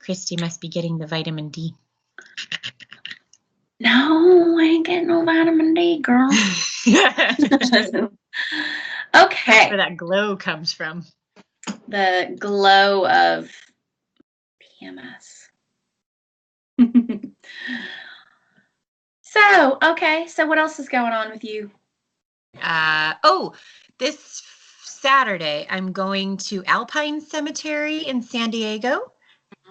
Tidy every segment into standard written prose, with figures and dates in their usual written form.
Christy must be getting the vitamin D. No, I ain't getting no vitamin D, girl. Okay. That's where that glow comes from. The glow of PMS. So what else is going on with you? This Saturday, I'm going to Alpine Cemetery in San Diego.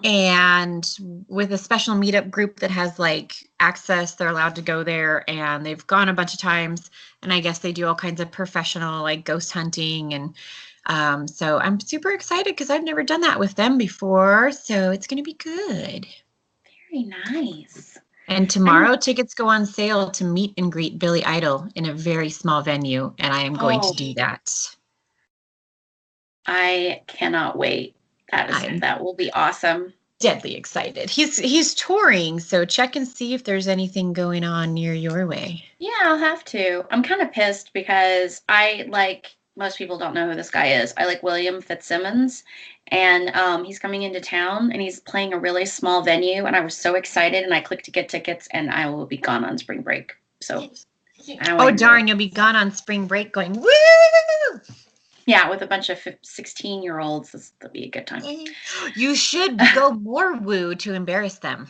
And with a special meetup group that has like access, they're allowed to go there, and they've gone a bunch of times, and I guess they do all kinds of professional like ghost hunting, and so I'm super excited because I've never done that with them before, so it's going to be good. Very nice. And tomorrow tickets go on sale to meet and greet Billy Idol in a very small venue, and I am going to do that. I cannot wait. That will be awesome. Deadly excited. He's touring, so check and see if there's anything going on near your way. Yeah, I'll have to. I'm kind of pissed because most people don't know who this guy is. I like William Fitzsimmons, and he's coming into town, and he's playing a really small venue, and I was so excited, and I clicked to get tickets, and I will be gone on spring break. So, oh darn, you'll be gone on spring break going woo! Yeah, with a bunch of 16-year-olds, that'll be a good time. You should go more woo to embarrass them.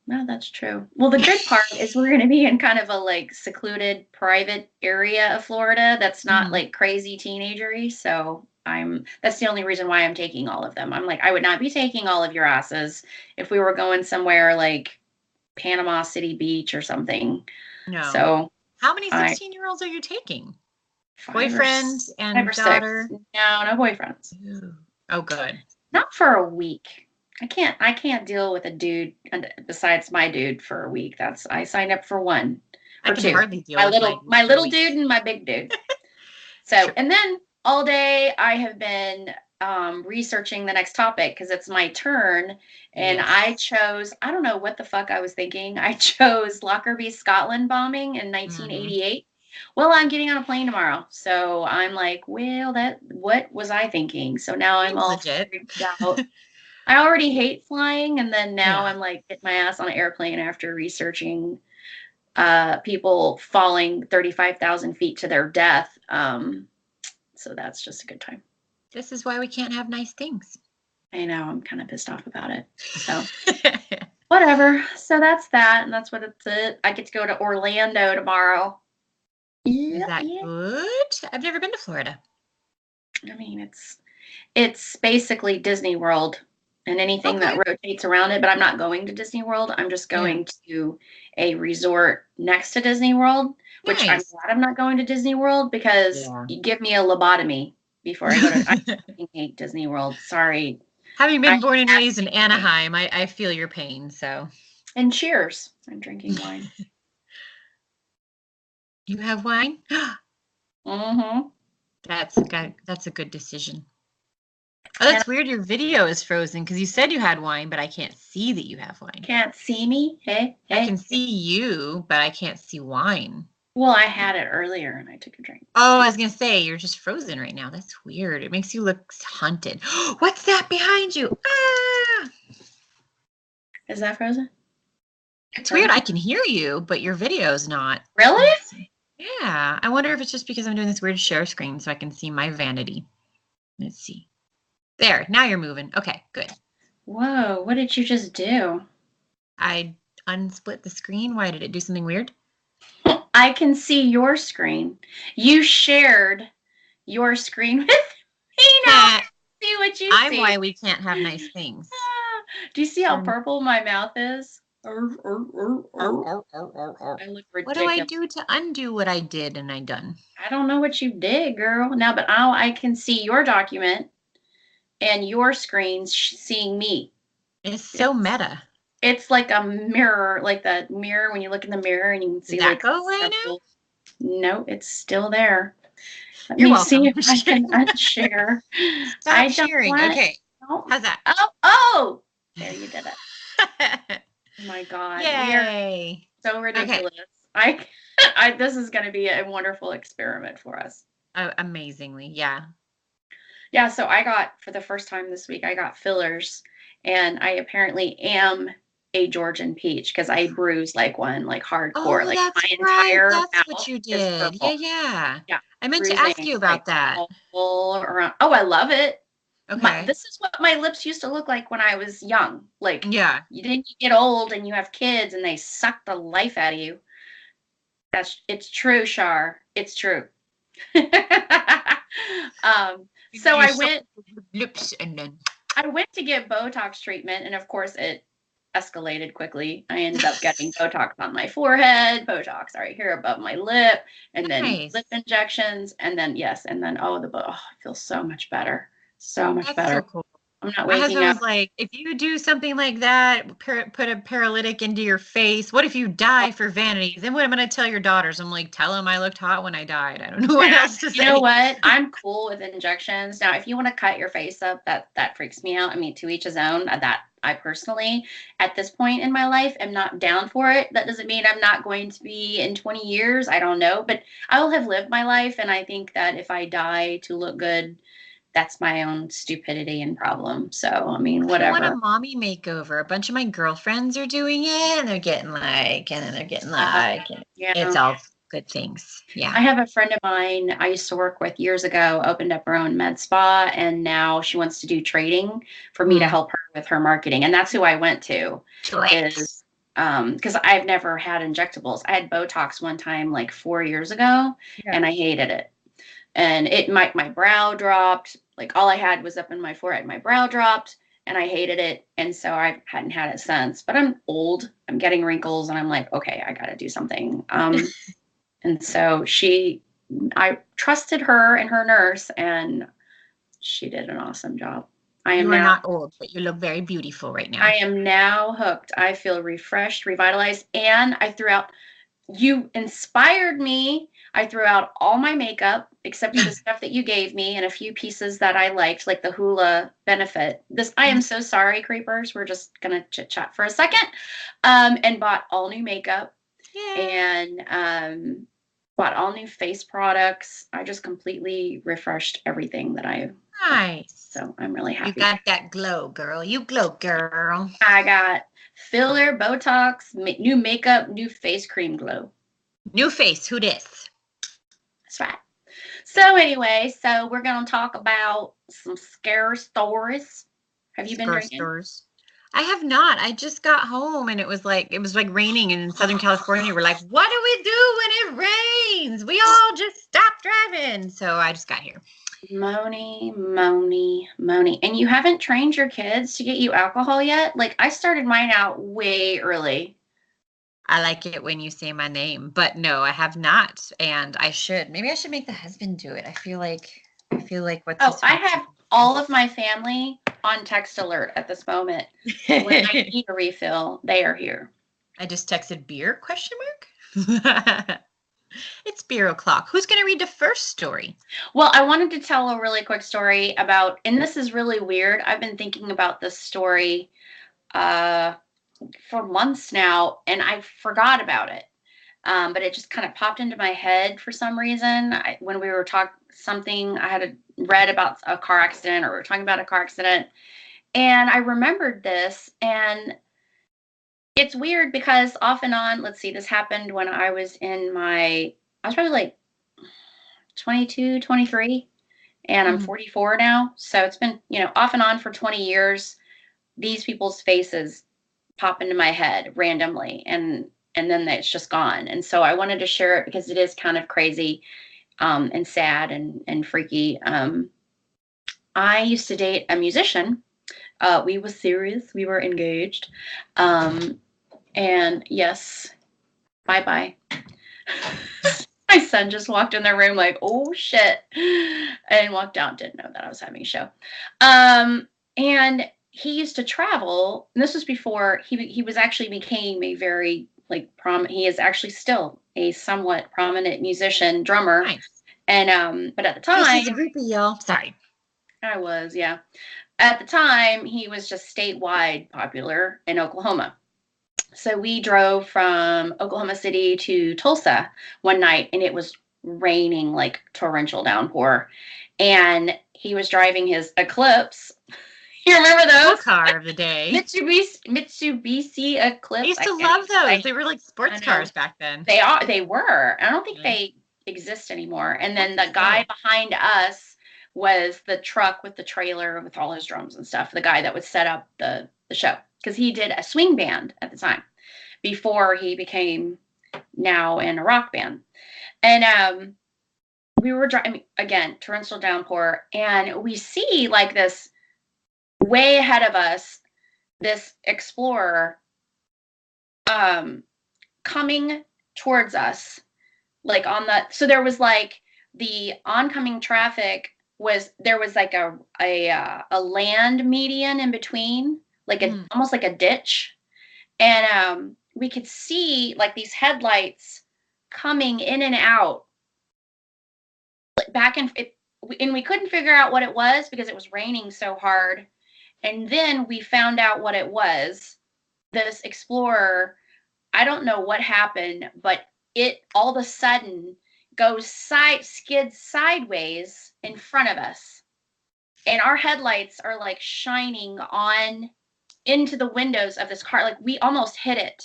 No, that's true. Well, the good part is we're going to be in kind of a like secluded, private area of Florida that's not like crazy teenagery. So that's the only reason why I'm taking all of them. I'm like, I would not be taking all of your asses if we were going somewhere like Panama City Beach or something. No. So how many 16-year-olds are you taking? Boyfriend and daughter? No boyfriends. Oh, good. Not for a week. I can't deal with a dude besides my dude for a week. I signed up for one. I can hardly deal with my little dude and my big dude. So sure. And then all day I have been researching the next topic because it's my turn, and yes. I don't know what the fuck I was thinking. I chose Lockerbie, Scotland bombing in 1988. Well, I'm getting on a plane tomorrow, so I'm like, well, what was I thinking? So now I'm all freaked out. I already hate flying, and then now I'm like getting my ass on an airplane after researching people falling 35,000 feet to their death. So that's just a good time. This is why we can't have nice things. I know, I'm kind of pissed off about it. So whatever. So that's that, and that's what it's. I get to go to Orlando tomorrow. Is that good? I've never been to Florida. I mean, it's basically Disney World and anything that rotates around it, but I'm not going to Disney World. I'm just going to a resort next to Disney World, which I'm glad I'm not going to Disney World because you give me a lobotomy before I go to. I fucking hate Disney World. Sorry. Having been born and raised in Anaheim, I feel your pain. So. And cheers! I'm drinking wine. You have wine? Mm-hmm. That's a good decision. Oh, that's weird. Your video is frozen because you said you had wine, but I can't see that you have wine. Can't see me? Hey. I can see you, but I can't see wine. Well, I had it earlier and I took a drink. Oh, I was going to say, you're just frozen right now. That's weird. It makes you look haunted. What's that behind you? Ah! Is that frozen? It's weird. I can hear you, but your video's not. Really? Yeah. I wonder if it's just because I'm doing this weird share screen so I can see my vanity. Let's see. There. Now you're moving. Okay, good. Whoa. What did you just do? I unsplit the screen. Why did it do something weird? I can see your screen. You shared your screen with me now. See what you see. I'm why we can't have nice things. Do you see how purple my mouth is? I look ridiculous. What do I do to undo what I did and I done? I don't know what you did, girl. Now, but I can see your document and your screen's seeing me. It's so meta. It's like a mirror, like that mirror when you look in the mirror and you can see. Did that go away now? No, it's still there. You're welcome. See if I can unshare. Stop sharing. Okay. How's that? Oh! There, you did it. Oh my God. Yay. So ridiculous. Okay. This is going to be a wonderful experiment for us. Amazingly. Yeah. Yeah. So for the first time this week, I got fillers, And I apparently am a Georgian peach because I bruise like one, like hardcore. Oh, Like that's my right. entire That's what mouth you is did. Yeah, purple. yeah. Yeah, I meant to ask bruising you like about that. all around. Oh, I love it. Okay. This is what my lips used to look like when I was young. Like Yeah. you get old and you have kids and they suck the life out of you. It's true, Shar. It's true. So You suck your lips and then. I went to get Botox treatment, and of course, it escalated quickly. I ended up getting Botox on my forehead, Botox right here above my lip, and then lip Nice. injections, and then yes, and then I feel so much better, so much That's so better. cool. I'm not My waking husband up. was like, if you do something like that, put a paralytic into your face, what if you die for vanity? Then what am I going to tell your daughters? I'm like, tell them I looked hot when I died. I don't know what else to You know say. what? I'm cool with injections. Now, if you want to cut your face up, that freaks me out. I mean, to each his own. That I personally, at this point in my life, am not down for it. That doesn't mean I'm not going to be in 20 years. I don't know, but I will have lived my life, and I think that if I die to look good, that's my own stupidity and problem. So, I mean, I want a whatever. mommy makeover. A bunch of my girlfriends are doing it, and they're getting like, and then they're getting like, and it's Yeah. all good things. I Yeah. have a friend of mine I used to work with years ago, opened up her own med spa, and now she wants to do trading for me to Mm. help her with her marketing. And that's who I went to, Do it. is because I've never had injectables. I had Botox one time like 4 years ago, Yeah. and I hated it. And my brow dropped. Like all I had was up in my forehead. My brow dropped, and I hated it. And so I hadn't had it since. But I'm old. I'm getting wrinkles, and I'm like, okay, I got to do something. And so I trusted her and her nurse, and she did an awesome job. I am You are now, not old, but you look very beautiful right I now. am now hooked. I feel refreshed, revitalized, and you inspired me. I threw out all my makeup except for the stuff that you gave me and a few pieces that I liked, like the hula benefit. I am so sorry, creepers. We're just gonna chit chat for a second. And bought all new makeup Yeah. and bought all new face products. I just completely refreshed everything that I. Nice. So I'm really You happy. got that glow, girl. You glow, girl. I got filler, Botox, new makeup, new face cream glow. New face. Who dis? That's right. So anyway, so we're gonna talk about some scare stories. Have you been Screw drinking? stores. I have not. I just got home and it was like raining in Southern California. We're like, what do we do when it rains? We all just stop driving. So I just got here. Moni, Moni, Moni. And you haven't trained your kids to get you alcohol yet? Like I started mine out way early. I like it when you say my name, but no, I have not, and I should. Maybe I should make the husband do it. I feel like what's Oh, his I face? have all of my family on text alert at this moment. When I need a refill, they are here. I just texted beer question mark. It's beer o'clock. Who's going to read the first story? Well, I wanted to tell a really quick story about, and this is really weird. I've been thinking about this story uh, for months now, and I forgot about it. But it just kind of popped into my head for some reason. When we were talking something, I had read about a car accident, or we were talking about a car accident, and I remembered this, and it's weird because off and on, let's see, this happened when I was I was probably like 22, 23, and I'm Mhm. 44 now. So it's been, off and on for 20 years. These people's faces pop into my head randomly, and then it's just gone. And so I wanted to share it because it is kind of crazy, and sad and freaky. I used to date a musician. We were serious. We were engaged. Um, and yes, bye bye. My son just walked in the room like, oh shit, and walked out. Didn't know that I was having a show. And he used to travel. And this was before he was actually became a very like He is actually still a somewhat prominent musician, drummer. Nice. And but at the Hey, time, she's a groupie, y'all. Sorry. I was, yeah. At the time, he was just statewide popular in Oklahoma. So we drove from Oklahoma City to Tulsa one night, and it was raining like torrential downpour. And he was driving his Eclipse. You remember those? Car of the day. Mitsubishi Eclipse. I used to love those. They were like sports cars back then. They were. I don't think they exist anymore. And then the guy behind us was the truck with the trailer with all his drums and stuff. The guy that would set up the show, because he did a swing band at the time before he became now in a rock band. And we were driving, again, torrential downpour, and we see like this way ahead of us, this Explorer coming towards us, like on the, so there was like the oncoming traffic there was like a land median in between, like almost like a ditch. And we could see like these headlights coming in and out back and we couldn't figure out what it was because it was raining so hard. And then we found out what it was. This Explorer, I don't know what happened, but it all of a sudden skids sideways in front of us. And our headlights are like shining on into the windows of this car. Like we almost hit it.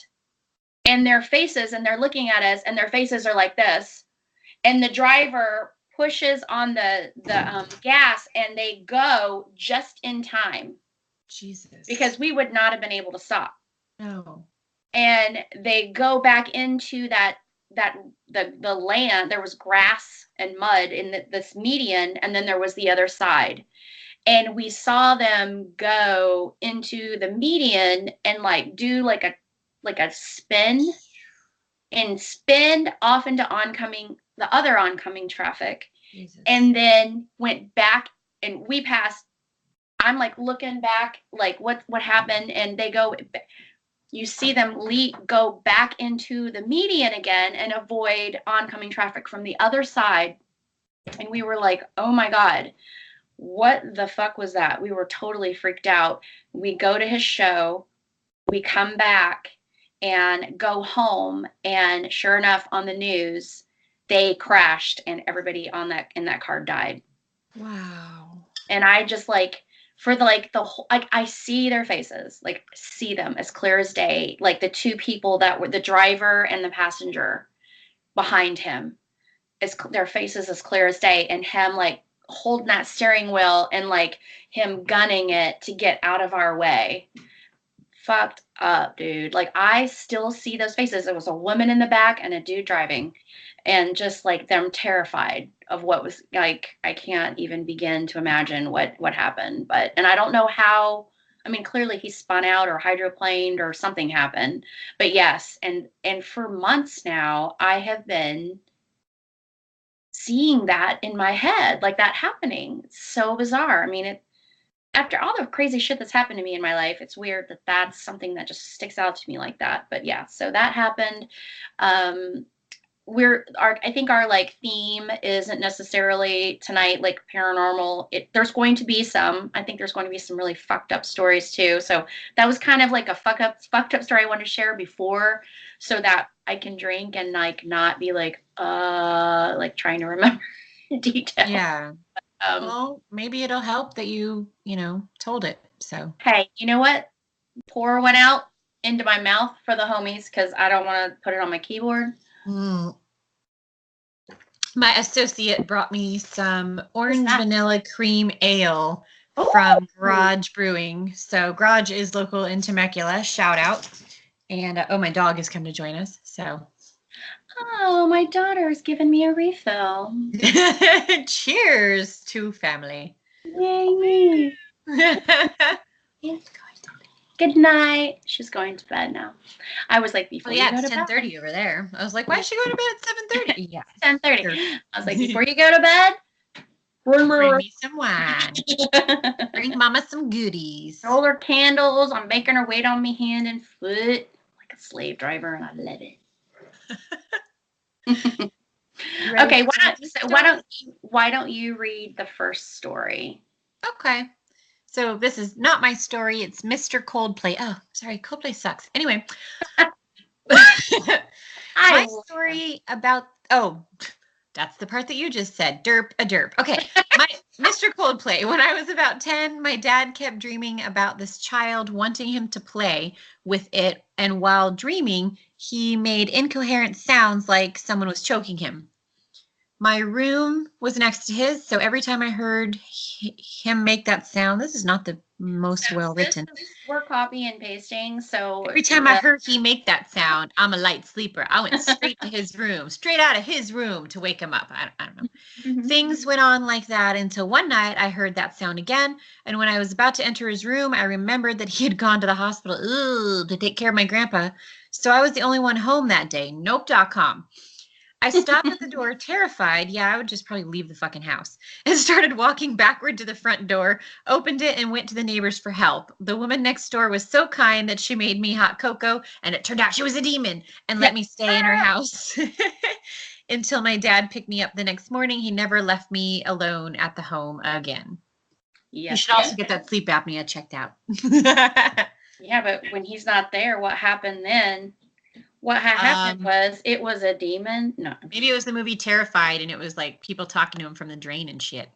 And their faces, and they're looking at us, and their faces are like this. And the driver pushes on the gas, and they go just in time. Jesus. Because we would not have been able to stop. No. And they go back into the land. There was grass and mud in this median, and then there was the other side. And we saw them go into the median and like do like a spin and spin off into the other oncoming traffic. Jesus. And then went back, and we passed. I'm like looking back, like what happened, and they go. You see them go back into the median again and avoid oncoming traffic from the other side. And we were like, oh my God, what the fuck was that? We were totally freaked out. We go to his show, we come back and go home, and sure enough, on the news, they crashed and everybody in that car died. Wow. And I just like, for the whole, like I see their faces, like see them as clear as day, like the two people that were the driver and the passenger behind him, their faces as clear as day, and him like holding that steering wheel and like him gunning it to get out of our way. Fucked up, dude. Like I still see those faces. There was a woman in the back and a dude driving, and just like them terrified of what was like. I can't even begin to imagine what happened. And I don't know how. I mean, clearly he spun out or hydroplaned or something happened. But yes, and for months now, I have been seeing that in my head, like that happening. It's so bizarre. I mean, after all the crazy shit that's happened to me in my life, it's weird that that's something that just sticks out to me like that. But yeah, so that happened. I think our like theme isn't necessarily tonight like paranormal. There's going to be some. I think there's going to be some really fucked up stories too. So that was kind of like a fucked up story I wanted to share before, so that I can drink and like not be like trying to remember details. Yeah. Well, maybe it'll help that you told it. So hey, you know what? Pour one out into my mouth for the homies, because I don't want to put it on my keyboard. My associate brought me some orange vanilla cream ale from Garage Brewing. So Garage is local in Temecula. Shout out. And my dog has come to join us. So. Oh, my daughter's giving me a refill. Cheers to family. Yay. Good night. She's going to bed now. I was like, before you go to bed. It's 10:30 over there. I was like, why is she going to bed at 7:30? Yeah. 10:30. Sure. I was like, before you go to bed, bring me some wine. Bring mama some goodies. Roll her candles. I'm making her wait on me hand and foot like a slave driver, and I love it. Okay, why don't you read the first story? Okay. So this is not my story. It's Mr. Coldplay. Oh, sorry. Coldplay sucks. Anyway. My story about, That's the part that you just said. Derp a derp. Okay. My Mr. Coldplay. When I was about 10, my dad kept dreaming about this child wanting him to play with it. And while dreaming, he made incoherent sounds like someone was choking him. My room was next to his, so every time I heard him make that sound, this is not the most well written. We're copy and pasting, so Every time I heard he make that sound, I'm a light sleeper. I went straight to his room, straight out of his room to wake him up. I don't know. Mm-hmm. Things went on like that until one night I heard that sound again. And when I was about to enter his room, I remembered that he had gone to the hospital to take care of my grandpa. So I was the only one home that day. Nope.com. I stopped at the door, terrified. Yeah, I would just probably leave the fucking house. And started walking backward to the front door, opened it, and went to the neighbors for help. The woman next door was so kind that she made me hot cocoa, and it turned out she was a demon and let me stay in her house. Until my dad picked me up the next morning. He never left me alone at the home again. Yes, you should also get that sleep apnea checked out. Yeah, but when he's not there, what happened then? What happened was it was a demon. No. Maybe it was the movie Terrified, and it was like people talking to him from the drain and shit.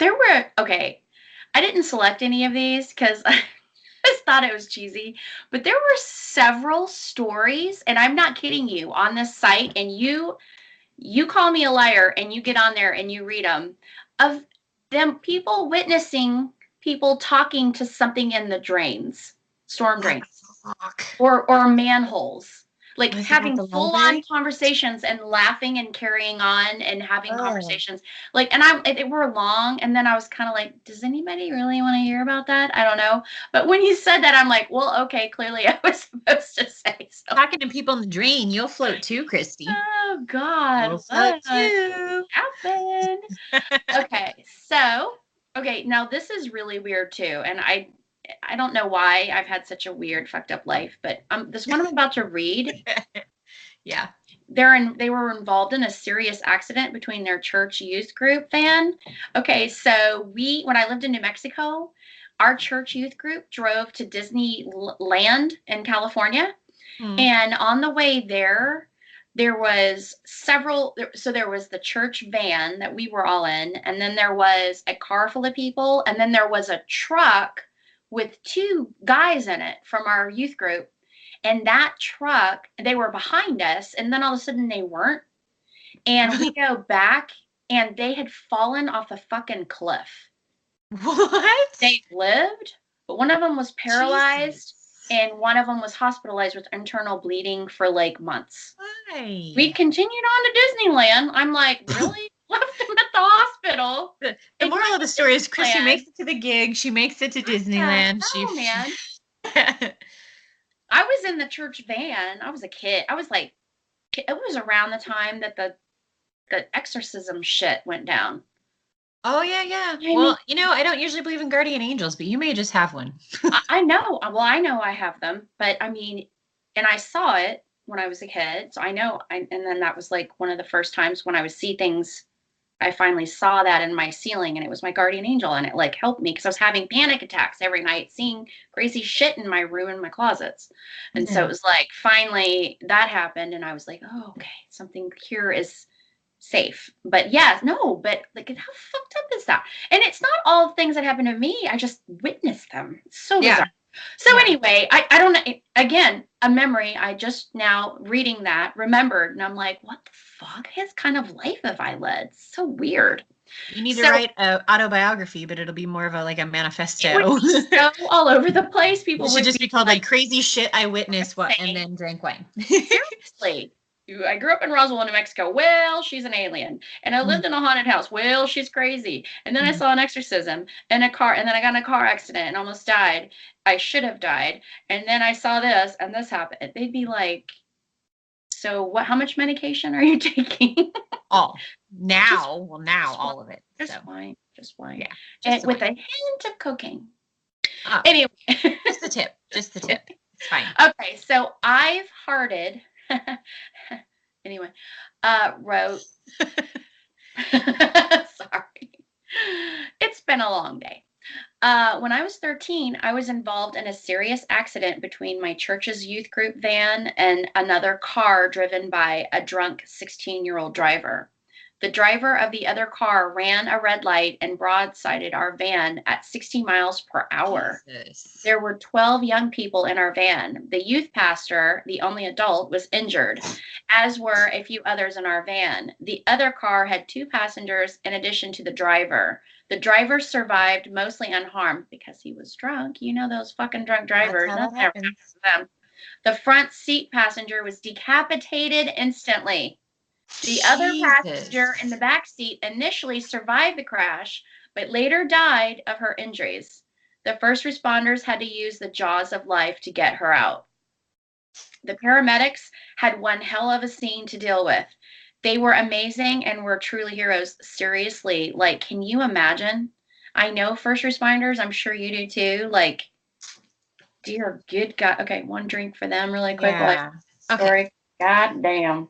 Okay, I didn't select any of these because I just thought it was cheesy, but there were several stories, and I'm not kidding you, on this site, and you call me a liar, and you get on there and you read them, of them people witnessing people talking to something in the drains, storm drains. Or manholes, like having full-on conversations and laughing and carrying on and having conversations, like, and they were long, and then I was kind of like, does anybody really want to hear about that? I don't know, but when you said that, I'm like, well, okay, clearly I was supposed to say so. Talking to people in the drain, you'll float too, Christy. Oh God, you'll float too. Happened. Okay, now this is really weird too, and I don't know why I've had such a weird, fucked up life, but this one I'm about to read. Yeah. They were involved in a serious accident between their church youth group van. Okay, so when I lived in New Mexico, our church youth group drove to Disneyland in California. And on the way there was there was the church van that we were all in, and then there was a car full of people, and then there was a truck with two guys in it from our youth group. And that truck, they were behind us, and then all of a sudden they weren't. And we go back, and they had fallen off a fucking cliff. What? They lived, but one of them was paralyzed, Jesus. And one of them was hospitalized with internal bleeding for like months. Why? We continued on to Disneyland. I'm like, really? Left them at the hospital. The moral of the story is Chrissy makes it to the gig. She makes it to Disneyland. Man. I was in the church van. I was a kid. I was like, it was around the time that the exorcism shit went down. Oh, yeah. Well, I don't usually believe in guardian angels, but you may just have one. I know. Well, I know I have them, but I mean, and I saw it when I was a kid. So I know. And then that was like one of the first times when I would see things. I finally saw that in my ceiling, and it was my guardian angel, and it like helped me because I was having panic attacks every night, seeing crazy shit in my room and my closets. And so it was like, finally that happened, and I was like, oh, okay, something here is safe. But yeah, no, but like, how fucked up is that? And it's not all things that happen to me. I just witnessed them. It's so bizarre. So anyway, I don't know. Again, a memory. I just now reading that remembered, and I'm like, what the fuck? His kind of life have I led? It's so weird. You need to write an autobiography, but it'll be more of a manifesto. It would be so all over the place. People would just be called like crazy shit I witnessed and then drank wine. Seriously. I grew up in Roswell, New Mexico. Well, she's an alien. And I lived in a haunted house. Well, she's crazy. And then I saw an exorcism in a car. And then I got in a car accident and almost died. I should have died. And then I saw this and this happened. They'd be like, so how much medication are you taking? All. Now all of it. Just wine. Yeah. And with a hint of cocaine. Oh, anyway. Just the tip. It's fine. Okay. So I've hearted. Anyway, wrote. Sorry. It's been a long day. When I was 13, I was involved in a serious accident between my church's youth group van and another car driven by a drunk 16-year-old driver. The driver of the other car ran a red light and broadsided our van at 60 miles per hour. Jesus. There were 12 young people in our van. The youth pastor, the only adult, was injured, as were a few others in our van. The other car had 2 passengers in addition to the driver. The driver survived mostly unharmed because he was drunk. You know those fucking drunk drivers. That's how that happens. Them. The front seat passenger was decapitated instantly. The other passenger in the back seat initially survived the crash, but later died of her injuries. The first responders had to use the jaws of life to get her out. The paramedics had one hell of a scene to deal with. They were amazing and were truly heroes. Seriously, like, can you imagine? I know first responders, I'm sure you do too. Like, dear good God. Okay, one drink for them really quick. Yeah. Like, story. Okay. God damn.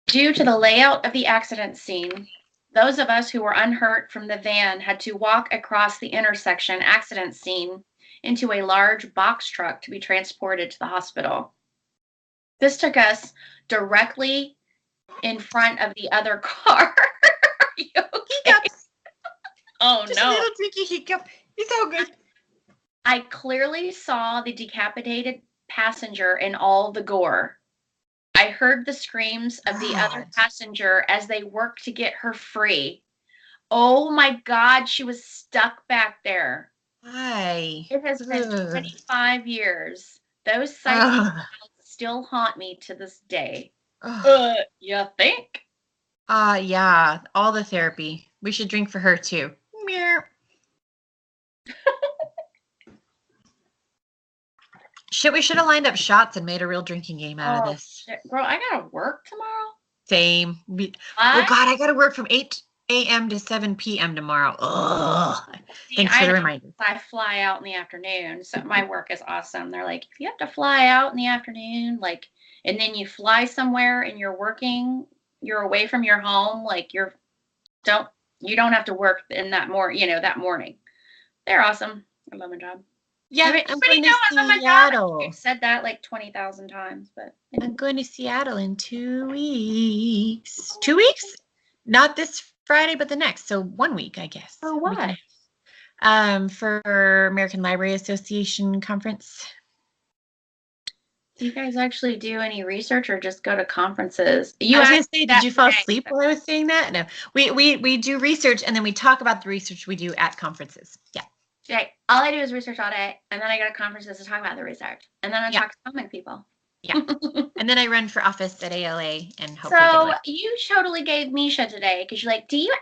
Due to the layout of the accident scene, those of us who were unhurt from the van had to walk across the intersection accident scene into a large box truck to be transported to the hospital. This took us directly in front of the other car. Are you okay? Oh, just no. A little drinky hiccup. It's all good. I clearly saw the decapitated passenger in all the gore. I heard the screams of the other passenger as they worked to get her free. Oh my God, she was stuck back there. Hi. It has been 25 years. Those sights still haunt me to this day. You think? Yeah, all the therapy. We should drink for her too. Shit, we should have lined up shots and made a real drinking game out of this. Shit. Girl, I gotta work tomorrow. Same. Oh God, I gotta work from 8 a.m. to 7 p.m. tomorrow. Ugh. Thanks for the reminder. I fly out in the afternoon, so my work is awesome. They're like, if you have to fly out in the afternoon, like, and then you fly somewhere and you're working, you're away from your home, like you don't have to work in that that morning. They're awesome. I love my job. Yeah, I'm going to Seattle. I've said that like 20,000 times, but I'm going to Seattle in 2 weeks. 2 weeks? Not this Friday, but the next. So 1 week, I guess. For what? For American Library Association conference. Do you guys actually do any research or just go to conferences? I was going to say, did you fall asleep while I was saying that? No, we do research and then we talk about the research we do at conferences. Yeah. Okay. All I do is research all day, and then I go to conferences to talk about the research, and then I talk to comic people. Yeah. And then I run for office at ALA and hopefully. So you totally gave me shit today because you're like, are you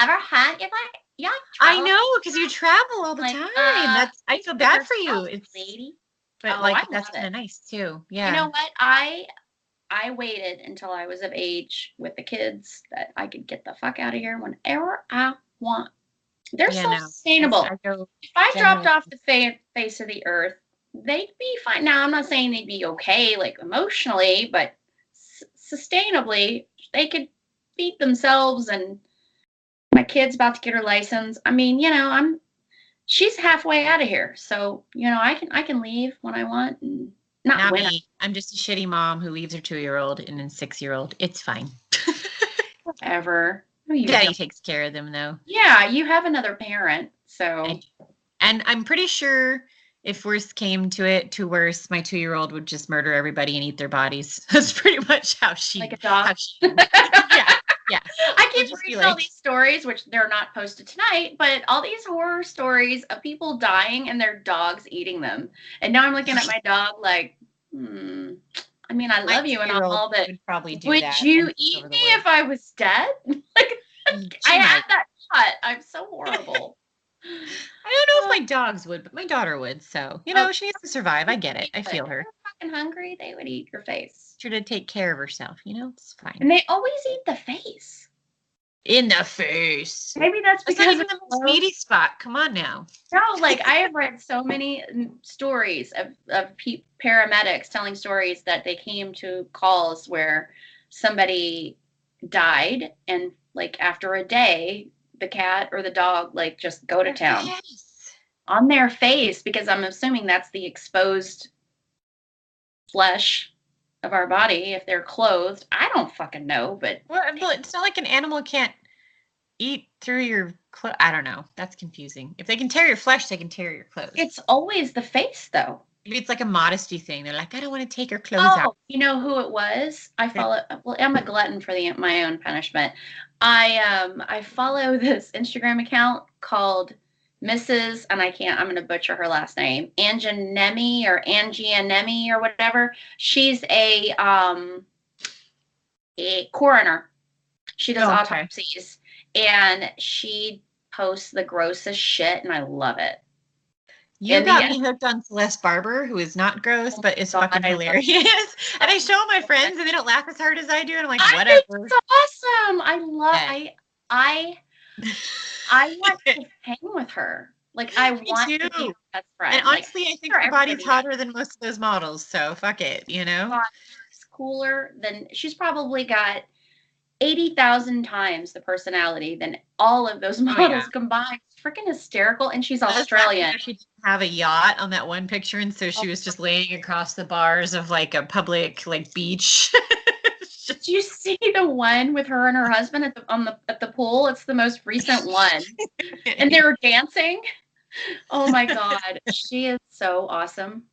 ever hot? You're like, yeah. I know because you travel all the time. I feel bad for you. It's lady. But that's kind of nice too. Yeah. You know what? I waited until I was of age with the kids that I could get the fuck out of here whenever I want. They're so sustainable. If I dropped off the face of the earth, they'd be fine. Now, I'm not saying they'd be okay, like emotionally, but sustainably, they could feed themselves. And my kid's about to get her license. I mean, she's halfway out of here, so I can leave when I want. And not me. I'm just a shitty mom who leaves her 2-year-old and a 6-year-old. It's fine. Whatever. Daddy takes care of them, though. Yeah, you have another parent, so. And I'm pretty sure if worse came to it, my 2-year-old would just murder everybody and eat their bodies. That's pretty much how she. Like a dog. Yeah. I keep reading all these stories, which they're not posted tonight, but all these horror stories of people dying and their dogs eating them. And now I'm looking at my dog like, I mean, I love you and all, but would you eat me if I was dead? Like, I had that thought. I'm so horrible. I don't know if my dogs would, but my daughter would. So, she needs to survive. I get it. I feel her. If they're fucking hungry, they would eat your face. Sure to take care of herself, it's fine. And they always eat the face. In the face. Maybe that's because of the most meaty spot. Come on now. No, like I have read so many stories of paramedics telling stories that they came to calls where somebody died and like after a day the cat or the dog, like, just go to town Yes. on their face, because I'm assuming that's the exposed flesh of our body if they're clothed. I don't fucking know, but Well, it's not like an animal can't eat through your clothes. I don't know. That's confusing. If they can tear your flesh, they can tear your clothes. it's always the face, though. Maybe it's like a modesty thing. They're like, I don't want to take her clothes out. You know who it was? I follow. Well, I'm a glutton for my own punishment. I follow this Instagram account called Mrs. and I'm gonna butcher her last name, Angianemi or whatever. She's a coroner. She does autopsies, and she posts the grossest shit, and I love it. You got me hooked on Celeste Barber, who is not gross, but is fucking hilarious. And I show my friends, and they don't laugh as hard as I do, and I'm like, whatever. It's awesome. I love. I want to hang with her. Like, I want to be her best friend. And honestly, I think her body's hotter than most of those models. So fuck it, you know. She's cooler than. She's probably got 80,000 times the personality than all of those models combined. It's freaking hysterical, and she's Australian. She didn't have a yacht on that one picture, and so she was just laying across the bars of like a public like beach. Did you see the one with her and her husband at the pool? It's the most recent one, and they were dancing. Oh my God, she is so awesome.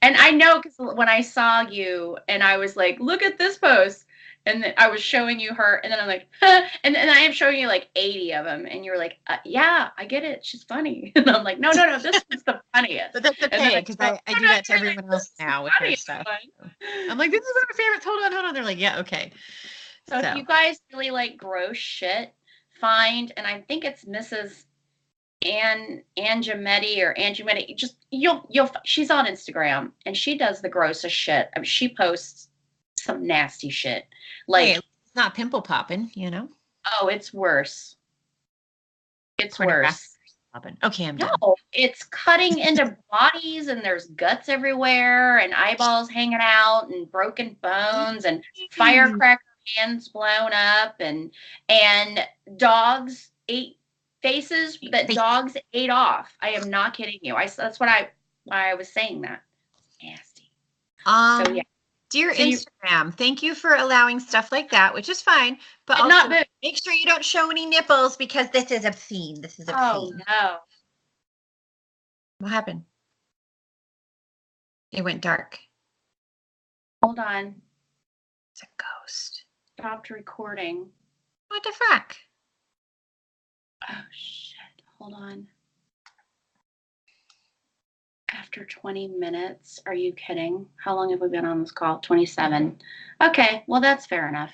And I know, because when I saw you, and I was like, look at this post. And then I was showing you her, and then I'm like, huh, and I am showing you like 80 of them, and you're like, yeah, I get it, she's funny. And I'm like, no, this is the funniest. But that's okay, because I do that to everyone else now with her stuff. I'm like, this is one of my favorites. Hold on. They're like, yeah, okay. So if you guys really like gross shit, find, and I think it's Mrs. Angiametti, just you'll she's on Instagram, and she does the grossest shit. I mean, she posts some nasty shit. Like, hey, it's not pimple popping, you know? Oh, it's worse. It's worse. Okay, I'm done. No, it's cutting into bodies, and there's guts everywhere, and eyeballs hanging out, and broken bones, and firecracker hands blown up, and dogs ate faces that dogs ate off. I am not kidding you. That's why I was saying that. Nasty. So yeah. Dear Instagram, thank you for allowing stuff like that, which is fine, but also make sure you don't show any nipples, because this is obscene. This is obscene. Oh, no. What happened? It went dark. Hold on. It's a ghost. Stopped recording. What the fuck? Oh, shit. Hold on. After 20 minutes, are you kidding? How long have we been on this call? 27. Okay, well, that's fair enough.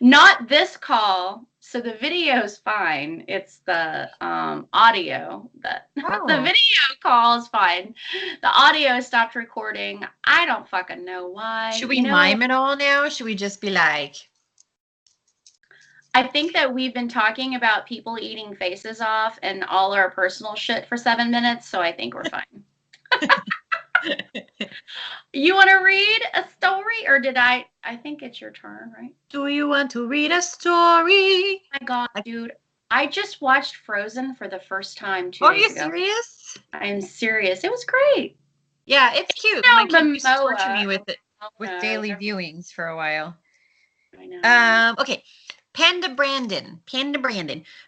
Not this call. So the video's fine. It's the audio. The video call is fine. The audio stopped recording. I don't fucking know why. Should we mime it all now? Should we just be like... I think that we've been talking about people eating faces off and all our personal shit for 7 minutes, so I think we're fine. You want to read a story, or did I think it's your turn, right? Do you want to read a story? Oh my God, dude. I just watched Frozen for the first time 2 days ago. Are you serious? I'm serious. It was great. Yeah, it's cute. My kid used to torture me with daily viewings for a while. I know. Okay. Panda Brandon.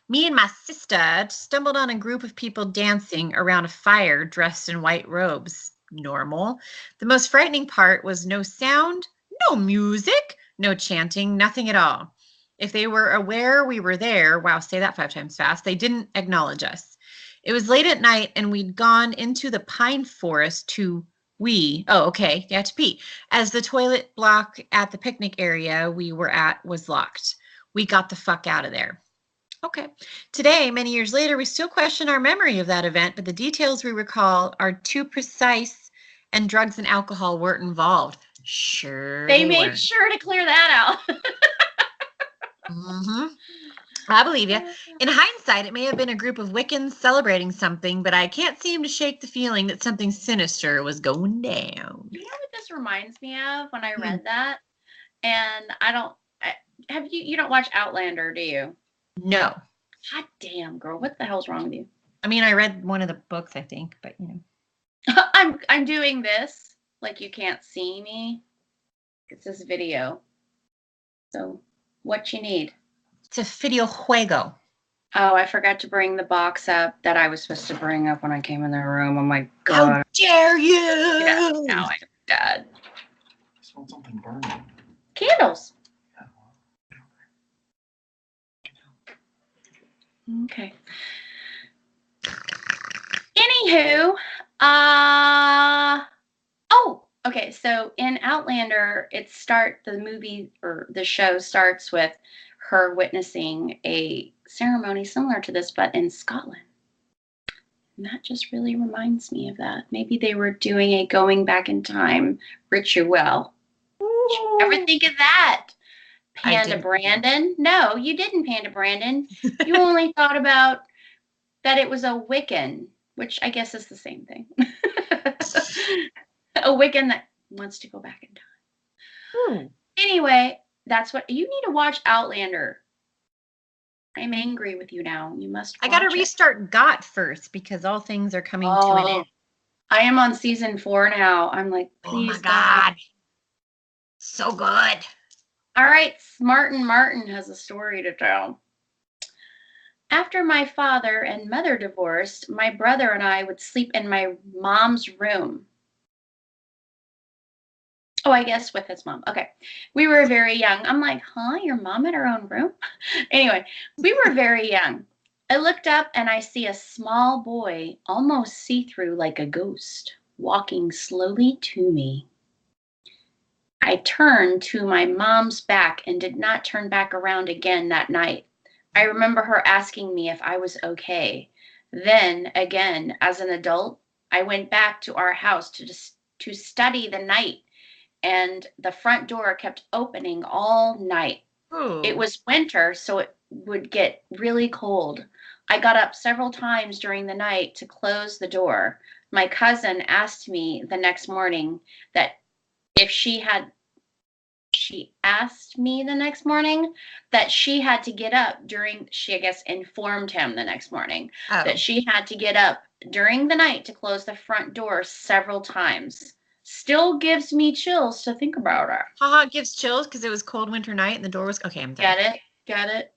Me and my sister stumbled on a group of people dancing around a fire dressed in white robes. Normal. The most frightening part was no sound, no music, no chanting, nothing at all. If they were aware we were there, wow, say that 5 times fast, they didn't acknowledge us. It was late at night, and we'd gone into the pine forest to pee, as the toilet block at the picnic area we were at was locked. We got the fuck out of there. Okay. Today, many years later, we still question our memory of that event, but the details we recall are too precise, and drugs and alcohol weren't involved. Sure. They made sure to clear that out. Mm-hmm. I believe you. In hindsight, it may have been a group of Wiccans celebrating something, but I can't seem to shake the feeling that something sinister was going down. You know what this reminds me of when I read that? And I have you don't watch Outlander, do you? No. God damn, girl, what the hell's wrong with you? I mean, I read one of the books, I think, but you know. I'm doing this like you can't see me. It's this video. So, what you need? It's a videojuego. Oh, I forgot to bring the box up that I was supposed to bring up when I came in the room. Oh my How god. dare you? Yeah, now I'm dead. I smelled something burning. Candles. Okay. Anywho, oh, okay. So in Outlander, the movie or the show starts with her witnessing a ceremony similar to this, but in Scotland. And that just really reminds me of that. Maybe they were doing a going back in time ritual. Did you ever think of that? Panda Brandon? No, you didn't, Panda Brandon. You only thought about that it was a Wiccan, which I guess is the same thing. A Wiccan that wants to go back in time. Anyway, that's what you need to watch Outlander. I'm angry with you now. You must watch I gotta restart GOT first because all things are coming to an end. I am on season 4 now. I'm like, please, oh my God. So good. All right, Martin has a story to tell. After my father and mother divorced, my brother and I would sleep in my mom's room. Oh, I guess with his mom. Okay. We were very young. I'm like, huh? Your mom had her own room? Anyway, we were very young. I looked up and I see a small boy, almost see-through like a ghost, walking slowly to me. I turned to my mom's back and did not turn back around again that night. I remember her asking me if I was okay. Then, again, as an adult, I went back to our house to study the night, and the front door kept opening all night. Ooh. It was winter, so it would get really cold. I got up several times during the night to close the door. My cousin asked me the next morning that if she had to get up during, she, I guess, informed him the next morning that she had to get up during the night to close the front door several times. Still gives me chills to think about it. Haha, it gives chills because it was cold winter night and the door was, okay, I'm done. Get it?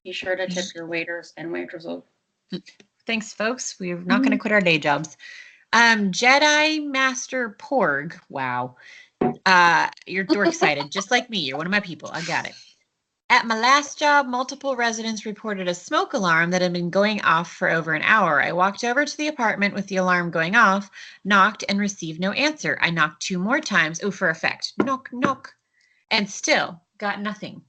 Be sure to tip your waiters and waitresses. Thanks, folks. We're not going to quit our day jobs. Jedi Master Porg. Wow. You're excited, just like me. You're one of my people. I got it. At my last job, multiple residents reported a smoke alarm that had been going off for over an hour. I walked over to the apartment with the alarm going off, knocked, and received no answer. I knocked 2 more times. Oh, for effect. Knock, knock. And still got nothing.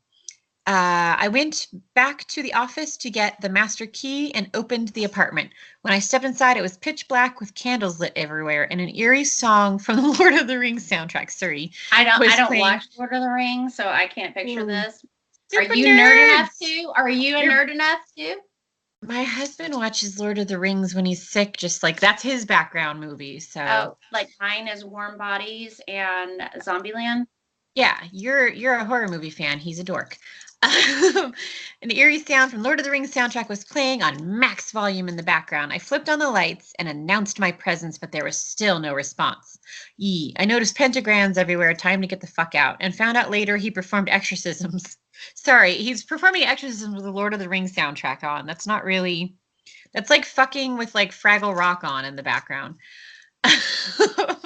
I went back to the office to get the master key and opened the apartment. When I stepped inside, it was pitch black with candles lit everywhere and an eerie song from the Lord of the Rings soundtrack. Sorry. I don't watch Lord of the Rings, so I can't picture this. Super Are you nerd enough to? Are you a nerd enough to? My husband watches Lord of the Rings when he's sick, just like that's his background movie. So like mine is Warm Bodies and Zombieland. Yeah, you're a horror movie fan. He's a dork. An eerie sound from Lord of the Rings soundtrack was playing on max volume in the background. I flipped on the lights and announced my presence, but there was still no response. I noticed pentagrams everywhere. Time to get the fuck out. And found out later he performed exorcisms. Sorry, he's performing exorcisms with the Lord of the Rings soundtrack on. That's not really. That's like fucking with like Fraggle Rock on in the background. I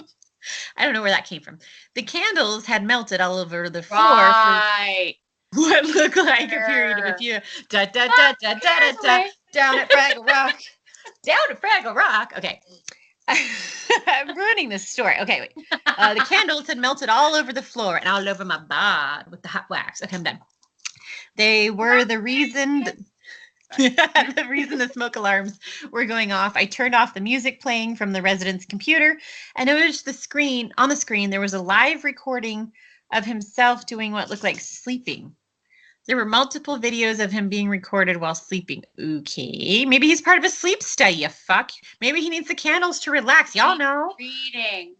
don't know where that came from. The candles had melted all over the floor. Right. For what looked like a period of a few. Da, da, da, da, da, da, da, down at Fraggle Rock. Down at Fraggle Rock. Okay. I'm ruining this story. Okay, wait. The candles had melted all over the floor and all over my bod with the hot wax. Okay, I'm done. They were the reason. The reason the smoke alarms were going off. I turned off the music playing from the resident's computer and noticed on the screen there was a live recording of himself doing what looked like sleeping. There were multiple videos of him being recorded while sleeping. Okay, maybe he's part of a sleep study, you fuck. Maybe he needs the candles to relax. Y'all know. Reading.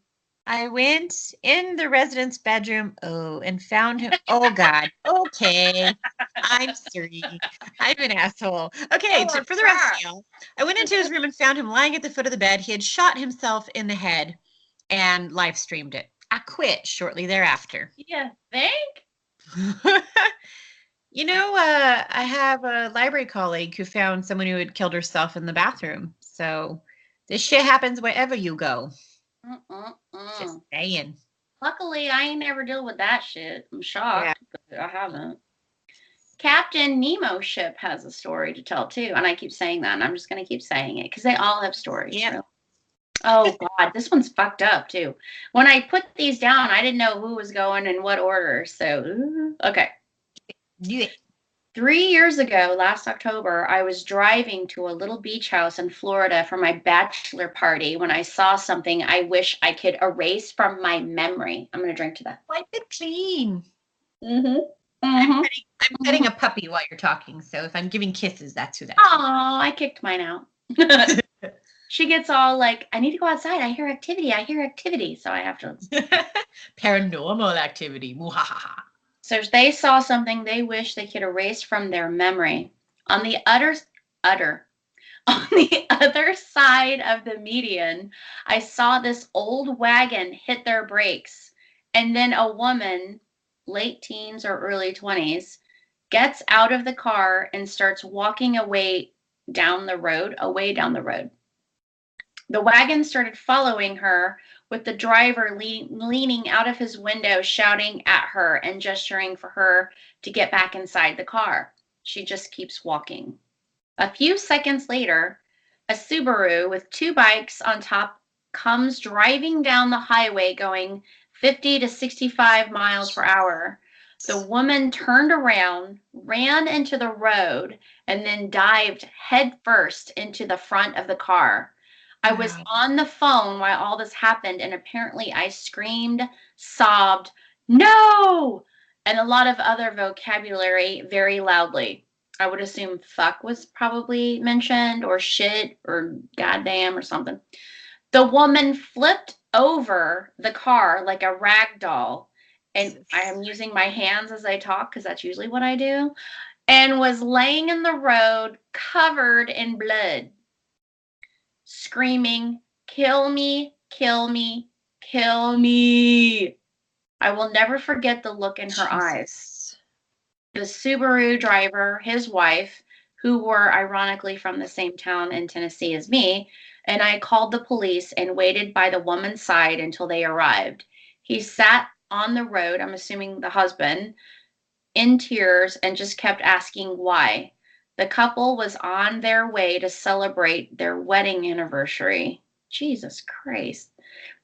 I went in the resident's bedroom, and found him. Oh, God. Okay. I'm sorry. I'm an asshole. Okay, Oh, for the rest crap. of y'all, I went into his room and found him lying at the foot of the bed. He had shot himself in the head and live streamed it. I quit shortly thereafter. You think? I have a library colleague who found someone who had killed herself in the bathroom. So this shit happens wherever you go. Just saying. Luckily, I ain't never dealt with that shit. I'm shocked, Yeah. but I haven't. Captain Nemo ship has a story to tell too, and I keep saying that, and I'm just gonna keep saying it because they all have stories. Yep. Really. Oh God, this one's fucked up too. When I put these down, I didn't know who was going in what order. So okay. Yeah. 3 years ago, last October, I was driving to a little beach house in Florida for my bachelor party when I saw something I wish I could erase from my memory. I'm gonna drink to that. Wipe it clean. Mm-hmm. I'm petting a puppy while you're talking, so if I'm giving kisses, that's who that is. Oh, I kicked mine out. She gets all like, I need to go outside. I hear activity. I hear activity. So I have to. Paranormal activity. Muhahaha. So they saw something they wish they could erase from their memory. On the on the other side of the median, I saw this old wagon hit their brakes. And then a woman, late teens or early 20s, gets out of the car and starts walking away down the road. The wagon started following her, with the driver leaning out of his window, shouting at her and gesturing for her to get back inside the car. She just keeps walking. A few seconds later, a Subaru with two bikes on top comes driving down the highway going 50 to 65 miles per hour. The woman turned around, ran into the road, and then dived headfirst into the front of the car. I was on the phone while all this happened, and apparently I screamed, sobbed, "No!" and a lot of other vocabulary very loudly. I would assume fuck was probably mentioned, or shit, or goddamn, or something. The woman flipped over the car like a rag doll, and I am using my hands as I talk because that's usually what I do, and was laying in the road covered in blood, screaming, "Kill me, kill me, kill me." I will never forget the look in her eyes. The Subaru driver, his wife, who were ironically from the same town in Tennessee as me, and I called the police and waited by the woman's side until they arrived. He sat on the road, I'm assuming the husband, in tears and just kept asking why. The couple was on their way to celebrate their wedding anniversary. Jesus Christ.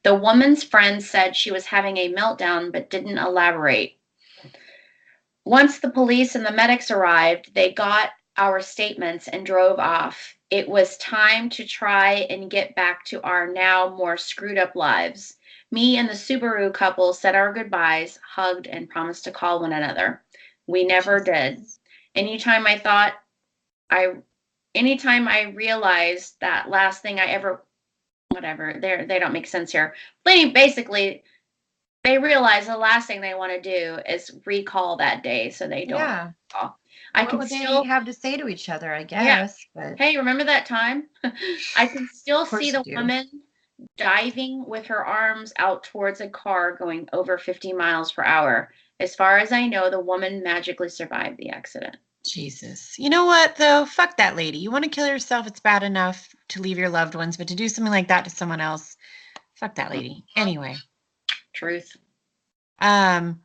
The woman's friend said she was having a meltdown but didn't elaborate. Once the police and the medics arrived, they got our statements and drove off. It was time to try and get back to our now more screwed up lives. Me and the Subaru couple said our goodbyes, hugged, and promised to call one another. We never did. Anytime I realized that last thing I ever, whatever, they don't make sense here. But basically, they realize the last thing they want to do is recall that day, so they don't. Yeah. Recall. What would they have to say to each other, I guess. Yeah. But hey, remember that time? I can still see the do. woman diving with her arms out towards a car going over 50 miles per hour. As far as I know, the woman magically survived the accident. Jesus. You know what, though? Fuck that lady. You want to kill yourself, it's bad enough to leave your loved ones, but to do something like that to someone else, fuck that lady. Anyway. Truth. Revlar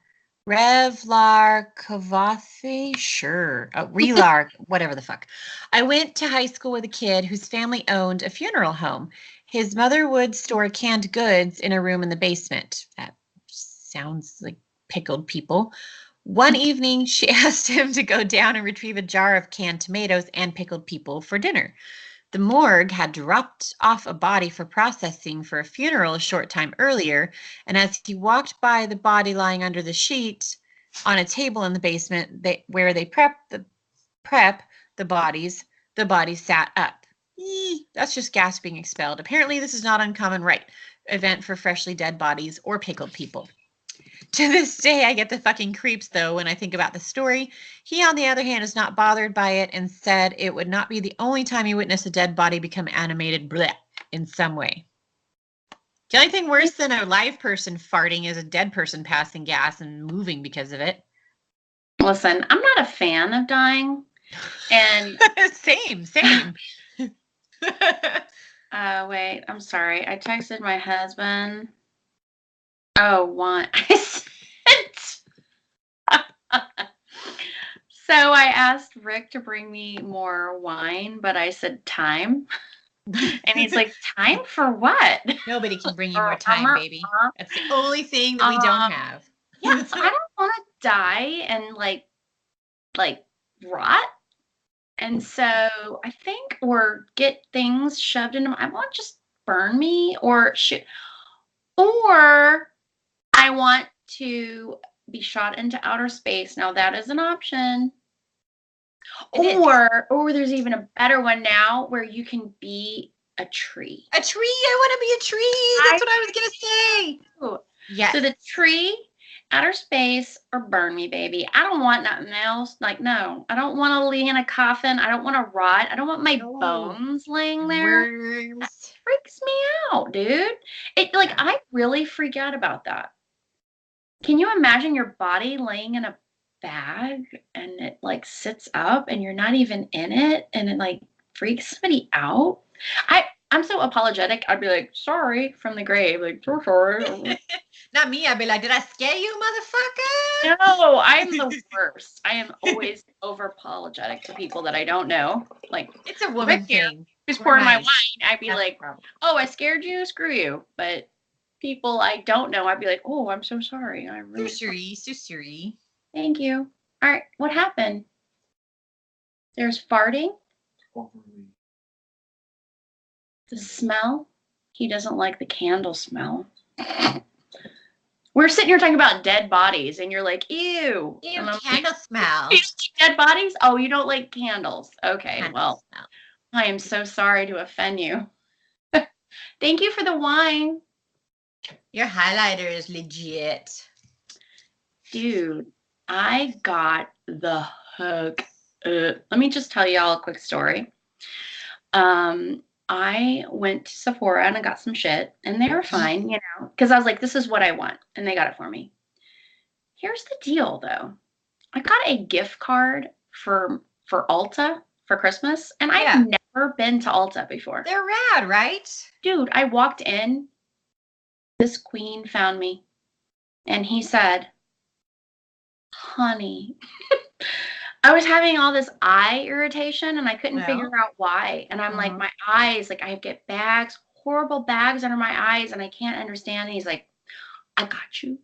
Kavathi? Sure. Relar, whatever the fuck. I went to high school with a kid whose family owned a funeral home. His mother would store canned goods in a room in the basement. That sounds like pickled people. One evening, she asked him to go down and retrieve a jar of canned tomatoes and pickled people for dinner. The morgue had dropped off a body for processing for a funeral a short time earlier, and as he walked by the body lying under the sheet on a table in the basement where they prep the bodies sat up. That's just gas being expelled. Apparently, this is not uncommon, right? event for freshly dead bodies or pickled people. To this day, I get the fucking creeps, though, when I think about the story. He, on the other hand, is not bothered by it and said it would not be the only time he witnessed a dead body become animated bleh, in some way. The only thing worse than a live person farting is a dead person passing gas and moving because of it. Listen, I'm not a fan of dying. And Same. Wait, I'm sorry. I texted my husband. Oh, one. I sent. So I asked Rick to bring me more wine, but I said time. And he's like, time for what? Nobody can bring you more time, baby. That's the only thing that we don't have. Yes, I don't want to die and like rot. And so I think, or get things shoved into I want just burn me or shoot, or I want to be shot into outer space. Now that is an option. Or there's even a better one now where you can be a tree. A tree? I want to be a tree. That's what I was going to say. Yes. So the tree, outer space, or burn me, baby. I don't want nothing else. Like, no, I don't want to lay in a coffin. I don't want to rot. I don't want my bones laying there. Worms. That freaks me out, dude. I really freak out about that. Can you imagine your body laying in a bag and it like sits up and you're not even in it and it like freaks somebody out? I'm so apologetic. I'd be like, sorry from the grave. Like, so sorry. Not me. I'd be like, did I scare you, motherfucker? No, I'm the worst. I am always over apologetic to people that I don't know. Like, it's a woman thing. Who's pouring my wine? I'd be like, oh, I scared you? Screw you. But people I don't know, I'd be like, oh, I'm so sorry. I'm really sorry. Thank you. All right, what happened? There's farting. The smell. He doesn't like the candle smell. We're sitting here talking about dead bodies, and you're like, ew. Candle smell. You like dead bodies? Oh, you don't like candles. Okay, candle smell. I am so sorry to offend you. Thank you for the wine. Your highlighter is legit. Dude, I got the hook. Let me just tell y'all a quick story. I went to Sephora and I got some shit, and they were fine, you know, because I was like, this is what I want, and they got it for me. Here's the deal, though. I got a gift card for Ulta for Christmas, and I've never been to Ulta before. They're rad, right? Dude, I walked in. This queen found me, and he said, honey, I was having all this eye irritation and I couldn't figure out why. And I'm like, my eyes, like I get bags, horrible bags under my eyes, and I can't understand. And he's like, I got you.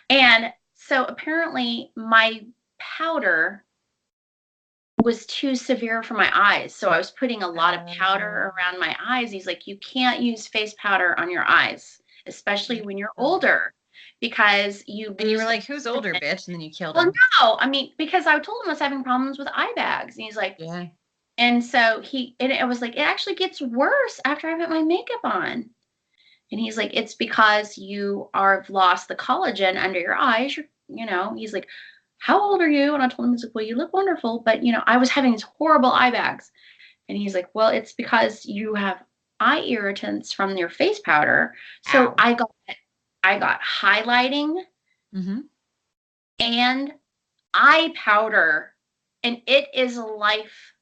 And so apparently my powder was too severe for my eyes. So I was putting a lot of powder around my eyes. He's like, you can't use face powder on your eyes, especially when you're older. Because you were like, who's older, bitch? And then you killed him. Well, no, I mean, because I told him I was having problems with eye bags. And he's like, yeah. And so it was like, it actually gets worse after I put my makeup on. And he's like, it's because you have lost the collagen under your eyes. He's like, how old are you? And I told him, he's like, well, you look wonderful. But, I was having these horrible eye bags. And he's like, well, it's because you have eye irritants from your face powder. So ow. I got highlighting and eye powder, and it is life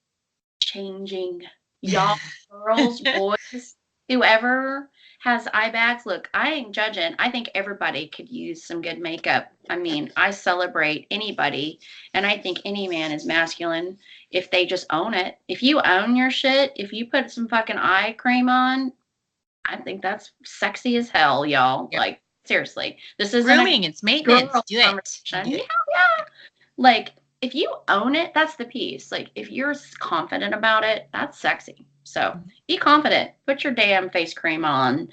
changing. Y'all, girls, boys, whoever has eye bags, look, I ain't judging. I think everybody could use some good makeup. I mean, I celebrate anybody, and I think any man is masculine if they just own it. If you own your shit, if you put some fucking eye cream on, I think that's sexy as hell, y'all. Yep. Like, seriously, this is grooming. It's maintenance. Do it. Yeah. Like, if you own it, that's the piece. Like, if you're confident about it, that's sexy. So be confident. Put your damn face cream on.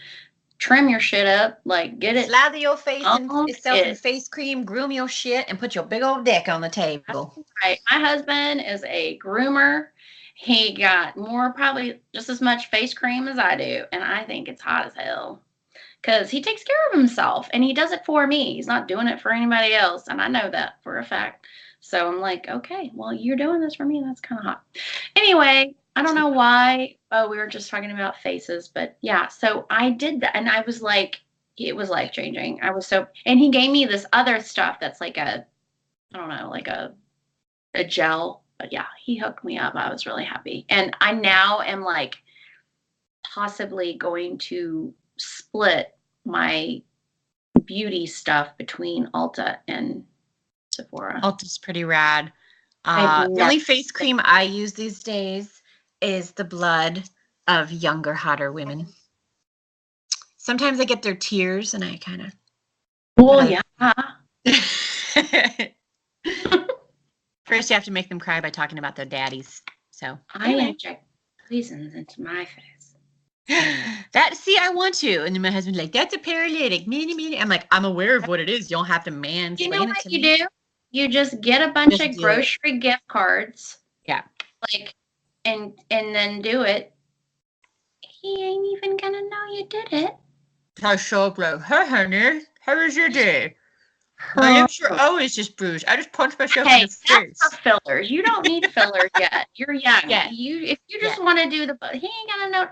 Trim your shit up. Like, get it. Slather your face in face cream. Groom your shit, and put your big old dick on the table. That's right. My husband is a groomer. He got probably just as much face cream as I do, and I think it's hot as hell. because he takes care of himself and he does it for me. He's not doing it for anybody else. And I know that for a fact. So I'm like, okay, well, you're doing this for me. That's kind of hot. Anyway, I don't know why. Oh, we were just talking about faces, but yeah. So I did that and I was like, it was life changing. I was so, and he gave me this other stuff that's like I don't know, like a gel. But yeah, he hooked me up. I was really happy. And I now am like possibly going to split my beauty stuff between Ulta and Sephora. Ulta's pretty rad. I've The only never- face cream I use these days is the blood of younger, hotter women. Sometimes I get their tears and I kind of. Well, yeah. First, you have to make them cry by talking about their daddies. So I inject poisons into my face. I want to. And then my husband's like, that's a paralytic. I'm like, I'm aware of what it is. You don't have to mansplain You know it what to you me. do? You just get a bunch Just of do grocery gift cards. Yeah. Like, and then do it. He ain't even gonna know you did it. I show up like, hey, honey, how was your day? My lips are always just bruised. I just punched myself in Hey, the face. that's for fillers. You don't need fillers yet. You're young. Yeah. If you just want to do the, he ain't gonna know.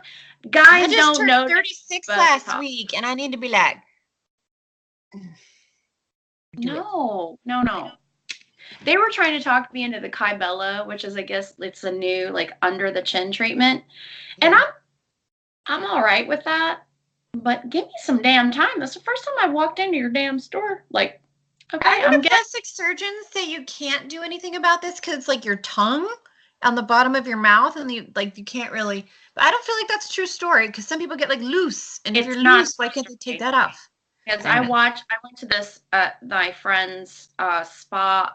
I Guys just don't turned know. 36 Botox. last week, and I need to be like, No. They were trying to talk me into the Kybella, which is, I guess, it's a new like under the chin treatment, and I'm all right with that. But give me some damn time. That's the first time I walked into your damn store. Like, okay, I heard plastic surgeons say you can't do anything about this because it's like your tongue on the bottom of your mouth, and you can't really. But I don't feel like that's a true story because some people get like loose, and if you're loose, why can't they take that off? Because I went to this my friend's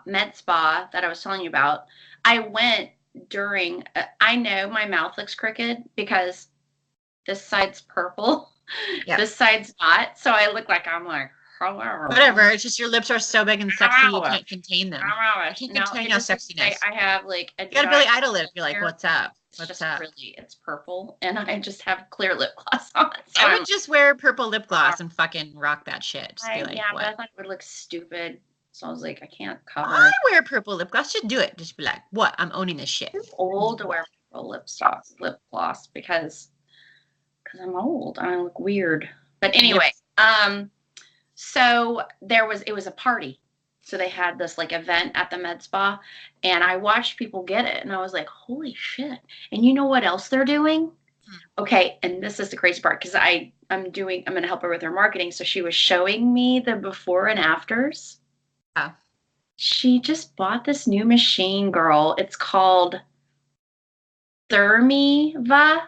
med spa that I was telling you about. I went during. I know my mouth looks crooked because this side's purple. Yeah. This side's not. So I look like I'm like, whatever. It's just your lips are so big and sexy you can't contain them. You can't contain your sexiness. I have like you got a Billy Idol lip. You're like, what's up? What's up? Really, it's purple, and I just have clear lip gloss on. So I would just wear purple lip gloss and fucking rock that shit. Just be like, yeah, what? but I thought it would look stupid. So I was like, I can't cover. I wear purple lip gloss. Just do it. Just be like, what? I'm owning this shit. I'm old to wear purple lip gloss because I'm old. I look weird. But anyway, so it was a party. So they had this like event at the med spa, and I watched people get it, and I was like, holy shit. And you know what else they're doing? Okay, and this is the crazy part because I'm going to help her with her marketing. So she was showing me the before and afters. Oh. She just bought this new machine, girl. It's called Thermiva.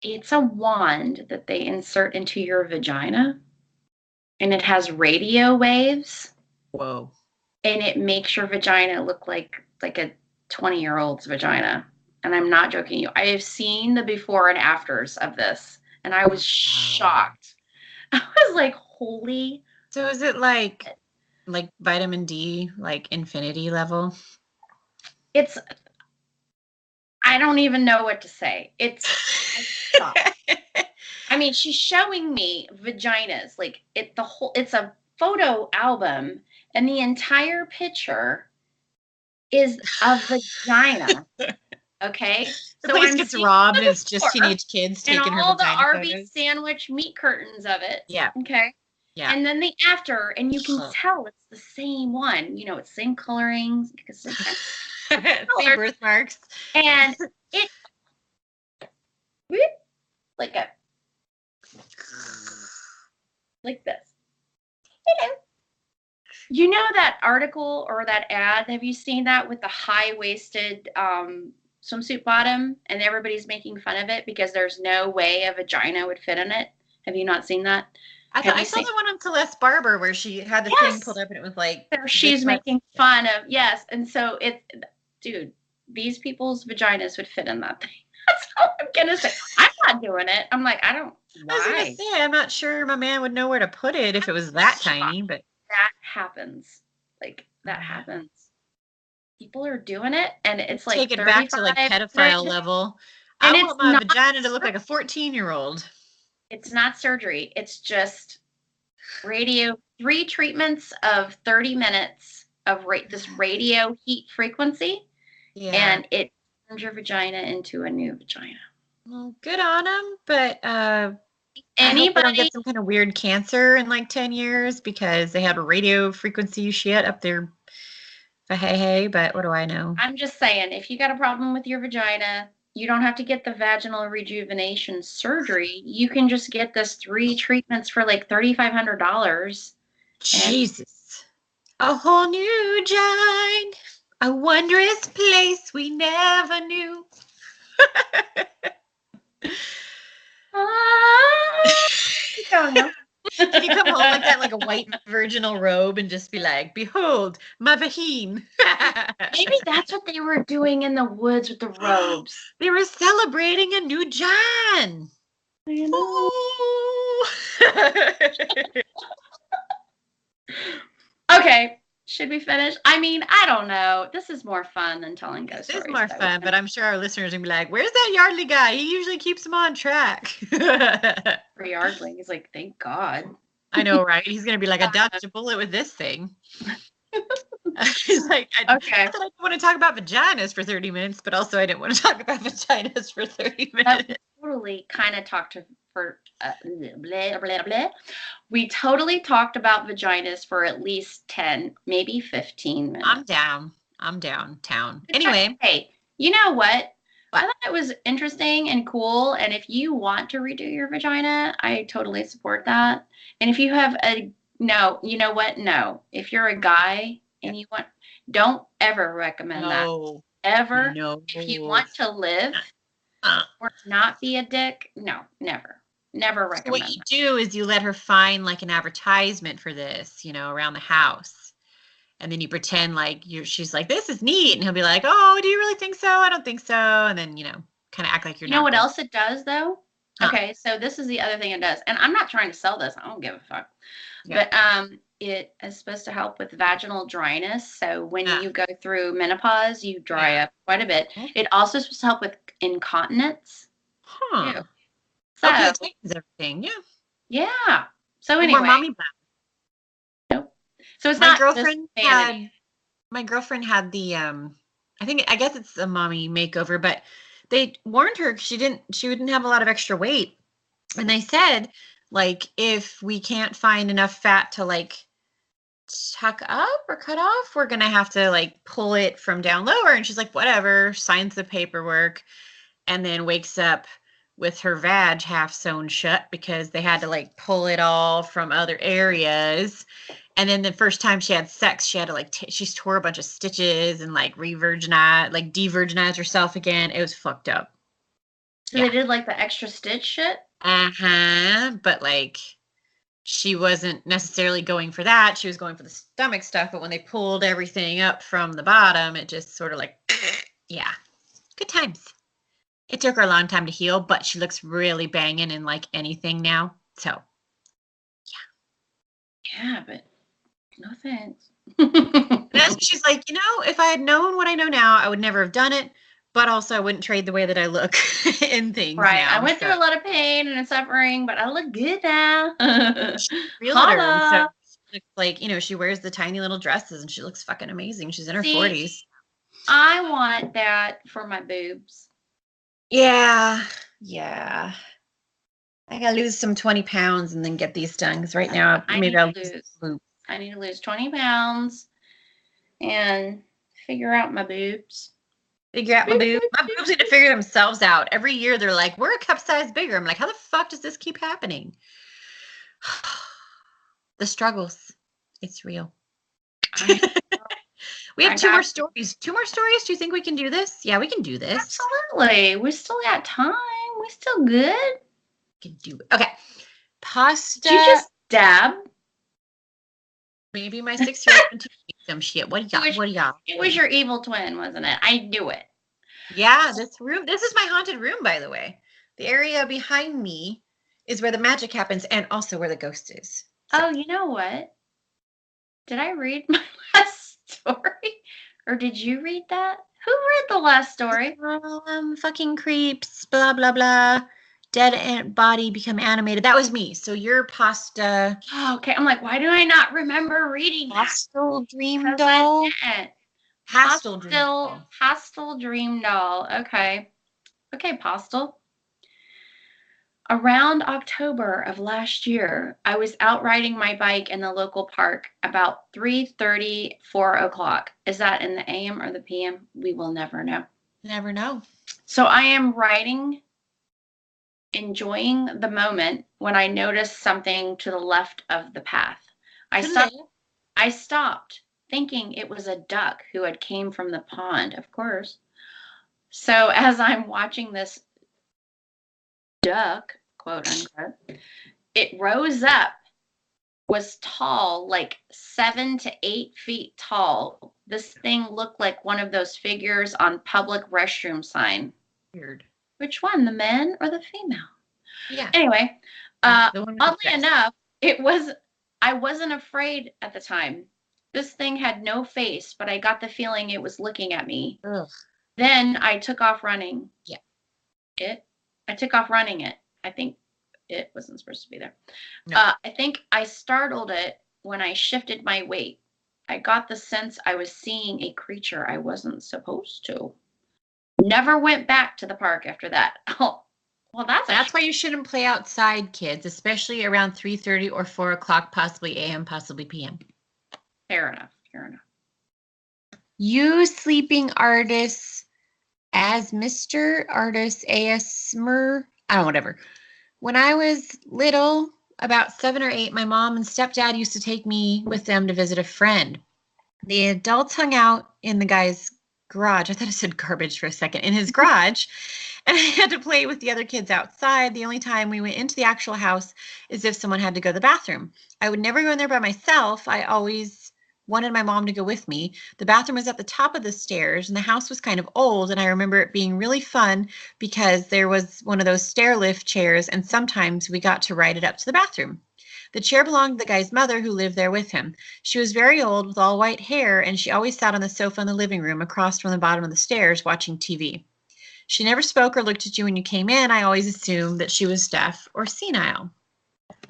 It's a wand that they insert into your vagina, and it has radio waves. Whoa. And it makes your vagina look like a 20-year-old's vagina. And I'm not joking you. I have seen the before and afters of this, and I was shocked. I was like, holy. So is it like vitamin D, like infinity level? I don't even know what to say. I mean, she's showing me vaginas, like it's a photo album, and the entire picture is a vagina. Okay, the place gets robbed, and it's just teenage kids taking her vagina all the Arby's photos. Sandwich meat curtains of it. Yeah. Okay. Yeah. And then the after, and you can tell it's the same one. You know, it's same coloring because same birthmarks, and it like this. You know that article or that ad? Have you seen that with the high-waisted swimsuit bottom, and everybody's making fun of it because there's no way a vagina would fit in it? Have you not seen that? I saw the one on Celeste Barber where she had the thing pulled up and it was like she's making fun of and so dude, these people's vaginas would fit in that thing. That's all I'm gonna say. I'm not doing it. I'm like, I was gonna say I'm not sure my man would know where to put it if it was that tiny, but that happens. Like that happens. People are doing it, and it's like take it back to like pedophile level. And I it's want my not vagina to look like a 14-year-old. It's not surgery. It's just 3 treatments of 30 minutes of this radio heat frequency, Yeah. and it turns your vagina into a new vagina. Well, good on them, but I hope they don't Anybody, get some kind of weird cancer in like 10 years because they had radio frequency shit up there. Hey, but what do I know? I'm just saying, if you got a problem with your vagina, you don't have to get the vaginal rejuvenation surgery. You can just get this 3 treatments for like $3,500. Jesus. A whole new giant, a wondrous place we never knew. Can you come home like that, like a white virginal robe, and just be like, "Behold, my vagine." Maybe that's what they were doing in the woods with the robes. They were celebrating a new John. I know. Okay, should we finish? I mean, I don't know. This is more fun than telling ghost This is stories. more fun, but I'm sure our listeners are gonna be like, "Where's that Yardley guy? He usually keeps them on track." For Yardling, he's like, thank God. I know, right? He's gonna be like, "I dodged a bullet with this thing." He's like, Okay. Not that I didn't want to talk about vaginas for 30 minutes, but also I didn't want to talk about vaginas for 30 minutes. Totally kind of talked for blah, blah, blah. We totally talked about vaginas for at least 10, maybe 15 minutes. I'm down. I'm downtown. Anyway. Hey, you know what? What? I thought it was interesting and cool. And if you want to redo your vagina, I totally support that. And if you have no, you know what? No. If you're a guy and you want, don't ever recommend that. Ever. No. If you want to live or not be a dick, no, never. Never recommend So what you do is you let her find like an advertisement for this, around the house. And then you pretend like she's like, "This is neat." And he'll be like, "Oh, do you really think so? I don't think so." And then, kind of act like you're not. You know what else it does though? Okay, so this is the other thing it does. And I'm not trying to sell this. I don't give a fuck. Yeah. But it is supposed to help with vaginal dryness. So when you go through menopause, you dry up quite a bit. It also is supposed to help with incontinence. Huh. Too. So it tightens everything. Yeah. Yeah. So anyway. More mommy back. Nope. So it's my not girlfriend had. My girlfriend had the I guess it's a mommy makeover, but they warned her she wouldn't have a lot of extra weight. And they said, like, if we can't find enough fat to like tuck up or cut off, we're gonna have to like pull it from down lower. And she's like, whatever, signs the paperwork, and then wakes up with her vag half sewn shut because they had to like pull it all from other areas. And then the first time she had sex, she had to like she tore a bunch of stitches and like de-virginize herself again. It was fucked up. So they did like the extra stitch shit? But like she wasn't necessarily going for that. She was going for the stomach stuff. But when they pulled everything up from the bottom, it just sort of like, yeah, good times. It took her a long time to heal, but she looks really banging in like anything now. So, yeah. Yeah, but no thanks. Then she's like, if I had known what I know now, I would never have done it. But also, I wouldn't trade the way that I look in things. Right. Now, I went through a lot of pain and suffering, but I look good now. Realtor. So she looks like, she wears the tiny little dresses and she looks fucking amazing. She's in her 40s. I want that for my boobs. Yeah. Yeah. I gotta lose some 20 pounds and then get these done because right now I need to lose 20 pounds and figure out my boobs. Figure out my boobs. My boobs need to figure themselves out. Every year they're like, we're a cup size bigger. I'm like, how the fuck does this keep happening? The struggles. It's real. We have two more stories. Two more stories? Do you think we can do this? Yeah, we can do this. Absolutely. We still got time. We still good. We can do it. Okay. Pasta. Did you just dab? Maybe my 6-year-old can teach me some shit. What do y'all? It was your evil twin, wasn't it? I knew it. Yeah, this is my haunted room, by the way. The area behind me is where the magic happens and also where the ghost is. So. Oh, you know what? Did I read my last story? Or did you read that? Who read the last story? Fucking creeps, blah, blah, blah. Dead body become animated. That was me. So your pasta. Oh, okay. I'm like, why do I not remember reading that? Hostile dream 'Cause doll. I didn't. Hostile dream doll. Hostile dream doll. Okay. Okay, Postal. Around October of last year, I was out riding my bike in the local park about 3:30, 4 o'clock. Is that in the AM or the PM? We will never know. Never know. So I am riding, enjoying the moment when I noticed something to the left of the path. I stopped thinking it was a duck who had came from the pond, of course. So as I'm watching this duck, quote unquote, it rose up, was tall, like 7 to 8 feet tall. This thing looked like one of those figures on public restroom sign. Weird. Which one, the men or the female? Yeah. Anyway, The one with the oddly dress. enough, I wasn't afraid at the time. This thing had no face, but I got the feeling it was looking at me. Ugh. Then I took off running. Yeah. I took off running it. I think it wasn't supposed to be there. No. I think I startled it when I shifted my weight. I got the sense I was seeing a creature I wasn't supposed to. Never went back to the park after that. Oh, well, that's why you shouldn't play outside, kids, especially around 3:30 or 4 o'clock, possibly AM, possibly PM. Fair enough. Fair enough. You sleeping artists as Mr. Artist ASMR. I don't know, whatever. When I was little, about 7 or 8, my mom and stepdad used to take me with them to visit a friend. The adults hung out in the guy's garage. I thought it said garbage for a second. In his garage. And I had to play with the other kids outside. The only time we went into the actual house is if someone had to go to the bathroom. I would never go in there by myself. I always wanted my mom to go with me. The bathroom was at the top of the stairs, and the house was kind of old, and I remember it being really fun because there was one of those stair lift chairs, and sometimes we got to ride it up to the bathroom. The chair belonged to the guy's mother who lived there with him. She was very old with all white hair, and she always sat on the sofa in the living room across from the bottom of the stairs watching TV. She never spoke or looked at you when you came in. I always assumed that she was deaf or senile.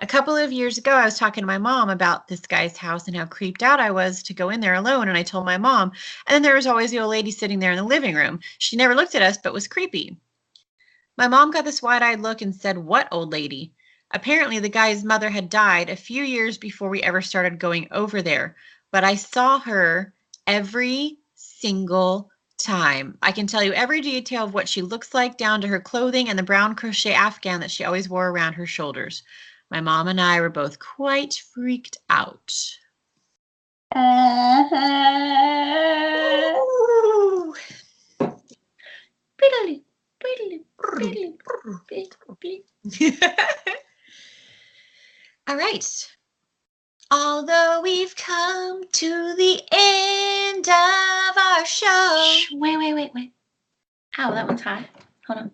A couple of years ago, I was talking to my mom about this guy's house and how creeped out I was to go in there alone, and I told my mom. And then there was always the old lady sitting there in the living room. She never looked at us, but was creepy. My mom got this wide-eyed look and said, "What old lady?" Apparently, the guy's mother had died a few years before we ever started going over there, but I saw her every single time. I can tell you every detail of what she looks like, down to her clothing and the brown crochet afghan that she always wore around her shoulders. My mom and I were both quite freaked out. Ooh. All right. Although we've come to the end of our show. Shh, wait. Ow, that one's high. Hold on.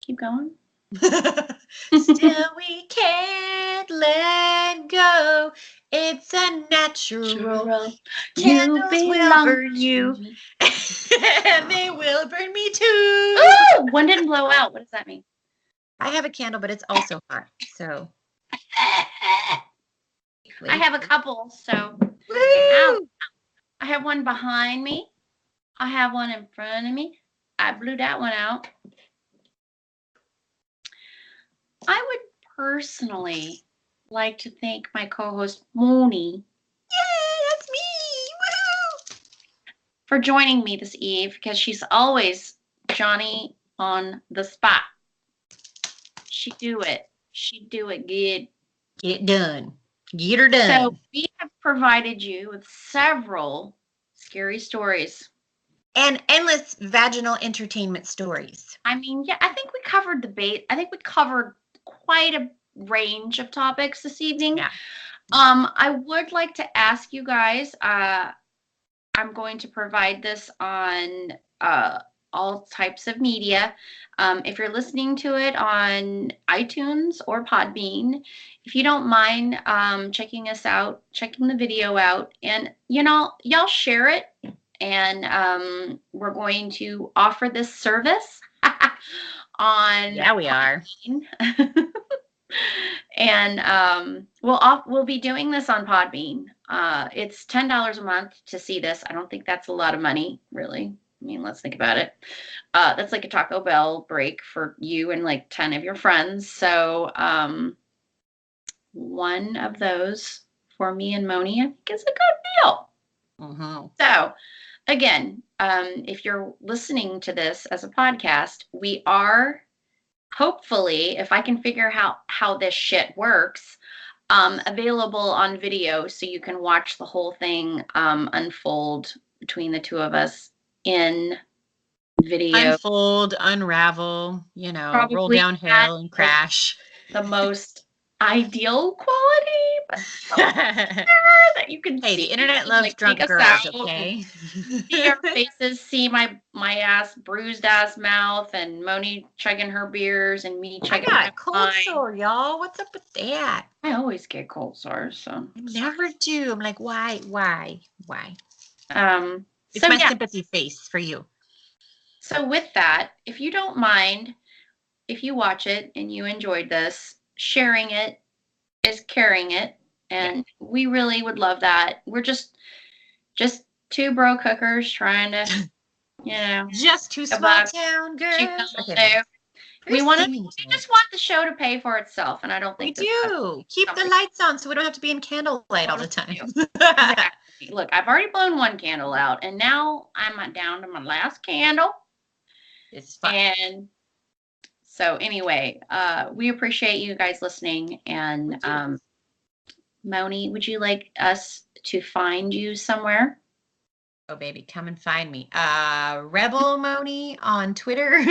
Keep going. Still we can't let go. It's a natural. Candles will burn you. And they will burn me too. Ooh, one didn't blow out. What does that mean? I have a candle, but it's also hot. So I have a couple, so woo! I have one behind me. I have one in front of me. I blew that one out. I would personally like to thank my co-host Moni. Yay, that's me! Woo! For joining me this eve, because she's always Johnny on the spot. She do it good. Get it done. Get her done. So we have provided you with several scary stories. And endless vaginal entertainment stories. I mean, yeah, I think we covered I think we covered quite a range of topics this evening. Yeah. I would like to ask you guys, I'm going to provide this on all types of media. If you're listening to it on iTunes or Podbean, if you don't mind checking us out, checking the video out, and y'all share it and we're going to offer this service on Yeah, we are. and we'll be doing this on Podbean. It's $10 a month to see this. I don't think that's a lot of money, really. I mean, let's think about it. That's like a Taco Bell break for you and like 10 of your friends. So one of those for me and Moni, I think is a good deal. Mm-hmm. So again, if you're listening to this as a podcast, we are hopefully, if I can figure out how this shit works, available on video so you can watch the whole thing unfold between the two of us in video. Unfold, unravel, you know, roll Probably downhill and crash. the most ideal quality, but that you can Hey, see. the internet and, loves like, drunk take us girls, out okay? see our faces, see my ass, bruised ass mouth, and Moni chugging her beers and me I chugging got my a cold wine. sore, y'all. What's up with that? I always get cold sores, so I never do. I'm like, why? It's so my yeah. sympathy face for you. So with that, if you don't mind, if you watch it and you enjoyed this, sharing it is carrying it, and we really would love that. We're just two bro cookers trying to, you know, Just two small about town cheap girls. little Okay, do. We just just want the show to pay for itself, and I don't we think that's do. Keep the something lights on so we don't have to be in candlelight all the time. exactly. Look, I've already blown one candle out, and now I'm down to my last candle. It's fun. And so anyway, we appreciate you guys listening. And Moni, would you like us to find you somewhere? Oh, baby, come and find me. Rebel Moni on Twitter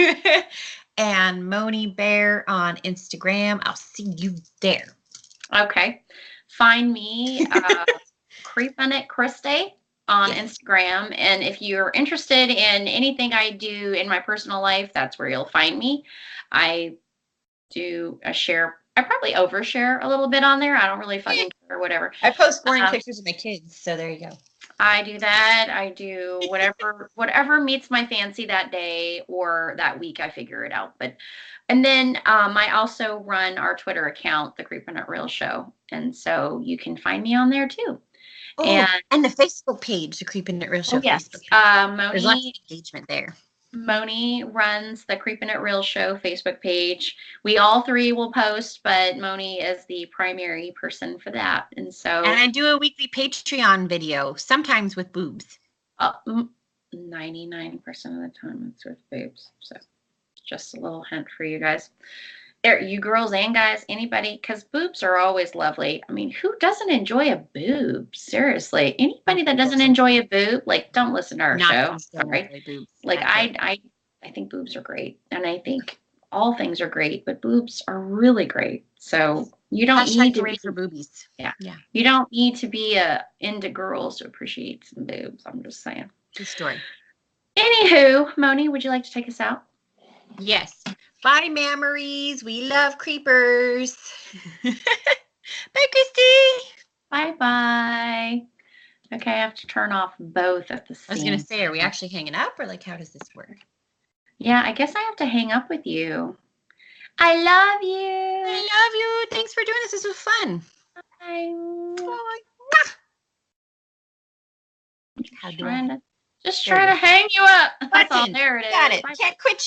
and Moni Bear on Instagram. I'll see you there. Okay. Find me, Creepin' It Christy on Instagram. And if you're interested in anything I do in my personal life, that's where you'll find me. I do a share. I probably overshare a little bit on there. I don't really fucking care or whatever. I post boring pictures of my kids, so there you go. I do that. I do whatever meets my fancy that day or that week. I figure it out. And then I also run our Twitter account, the Creepin' It Real Show, and so you can find me on there too. Oh, and the Facebook page, the Creepin' It Real Show Facebook page. There's lots of engagement there. Moni runs the Creepin' It Real Show Facebook page. We all three will post, but Moni is the primary person for that. And I do a weekly Patreon video, sometimes with boobs. 99% of the time it's with boobs. So just a little hint for you guys. You girls and guys, anybody, because boobs are always lovely. I mean, who doesn't enjoy a boob? Seriously, anybody that doesn't enjoy a boob, like, don't listen to our show. Sorry. Like, I think boobs are great, and I think all things are great, but boobs are really great. So you don't need to be for boobies. Yeah. You don't need to be into girls to appreciate some boobs. I'm just saying. True story. Anywho, Moni, would you like to take us out? Yes. Bye, memories. We love creepers. Bye, Christy. Bye-bye. Okay, I have to turn off both at the same time. I was going to say, are we actually hanging up, or like, how does this work? Yeah, I guess I have to hang up with you. I love you. I love you. Thanks for doing this. This was fun. Bye. How do I? Just trying to hang you up. That's all. Button. There it is. Got it. Can't quit.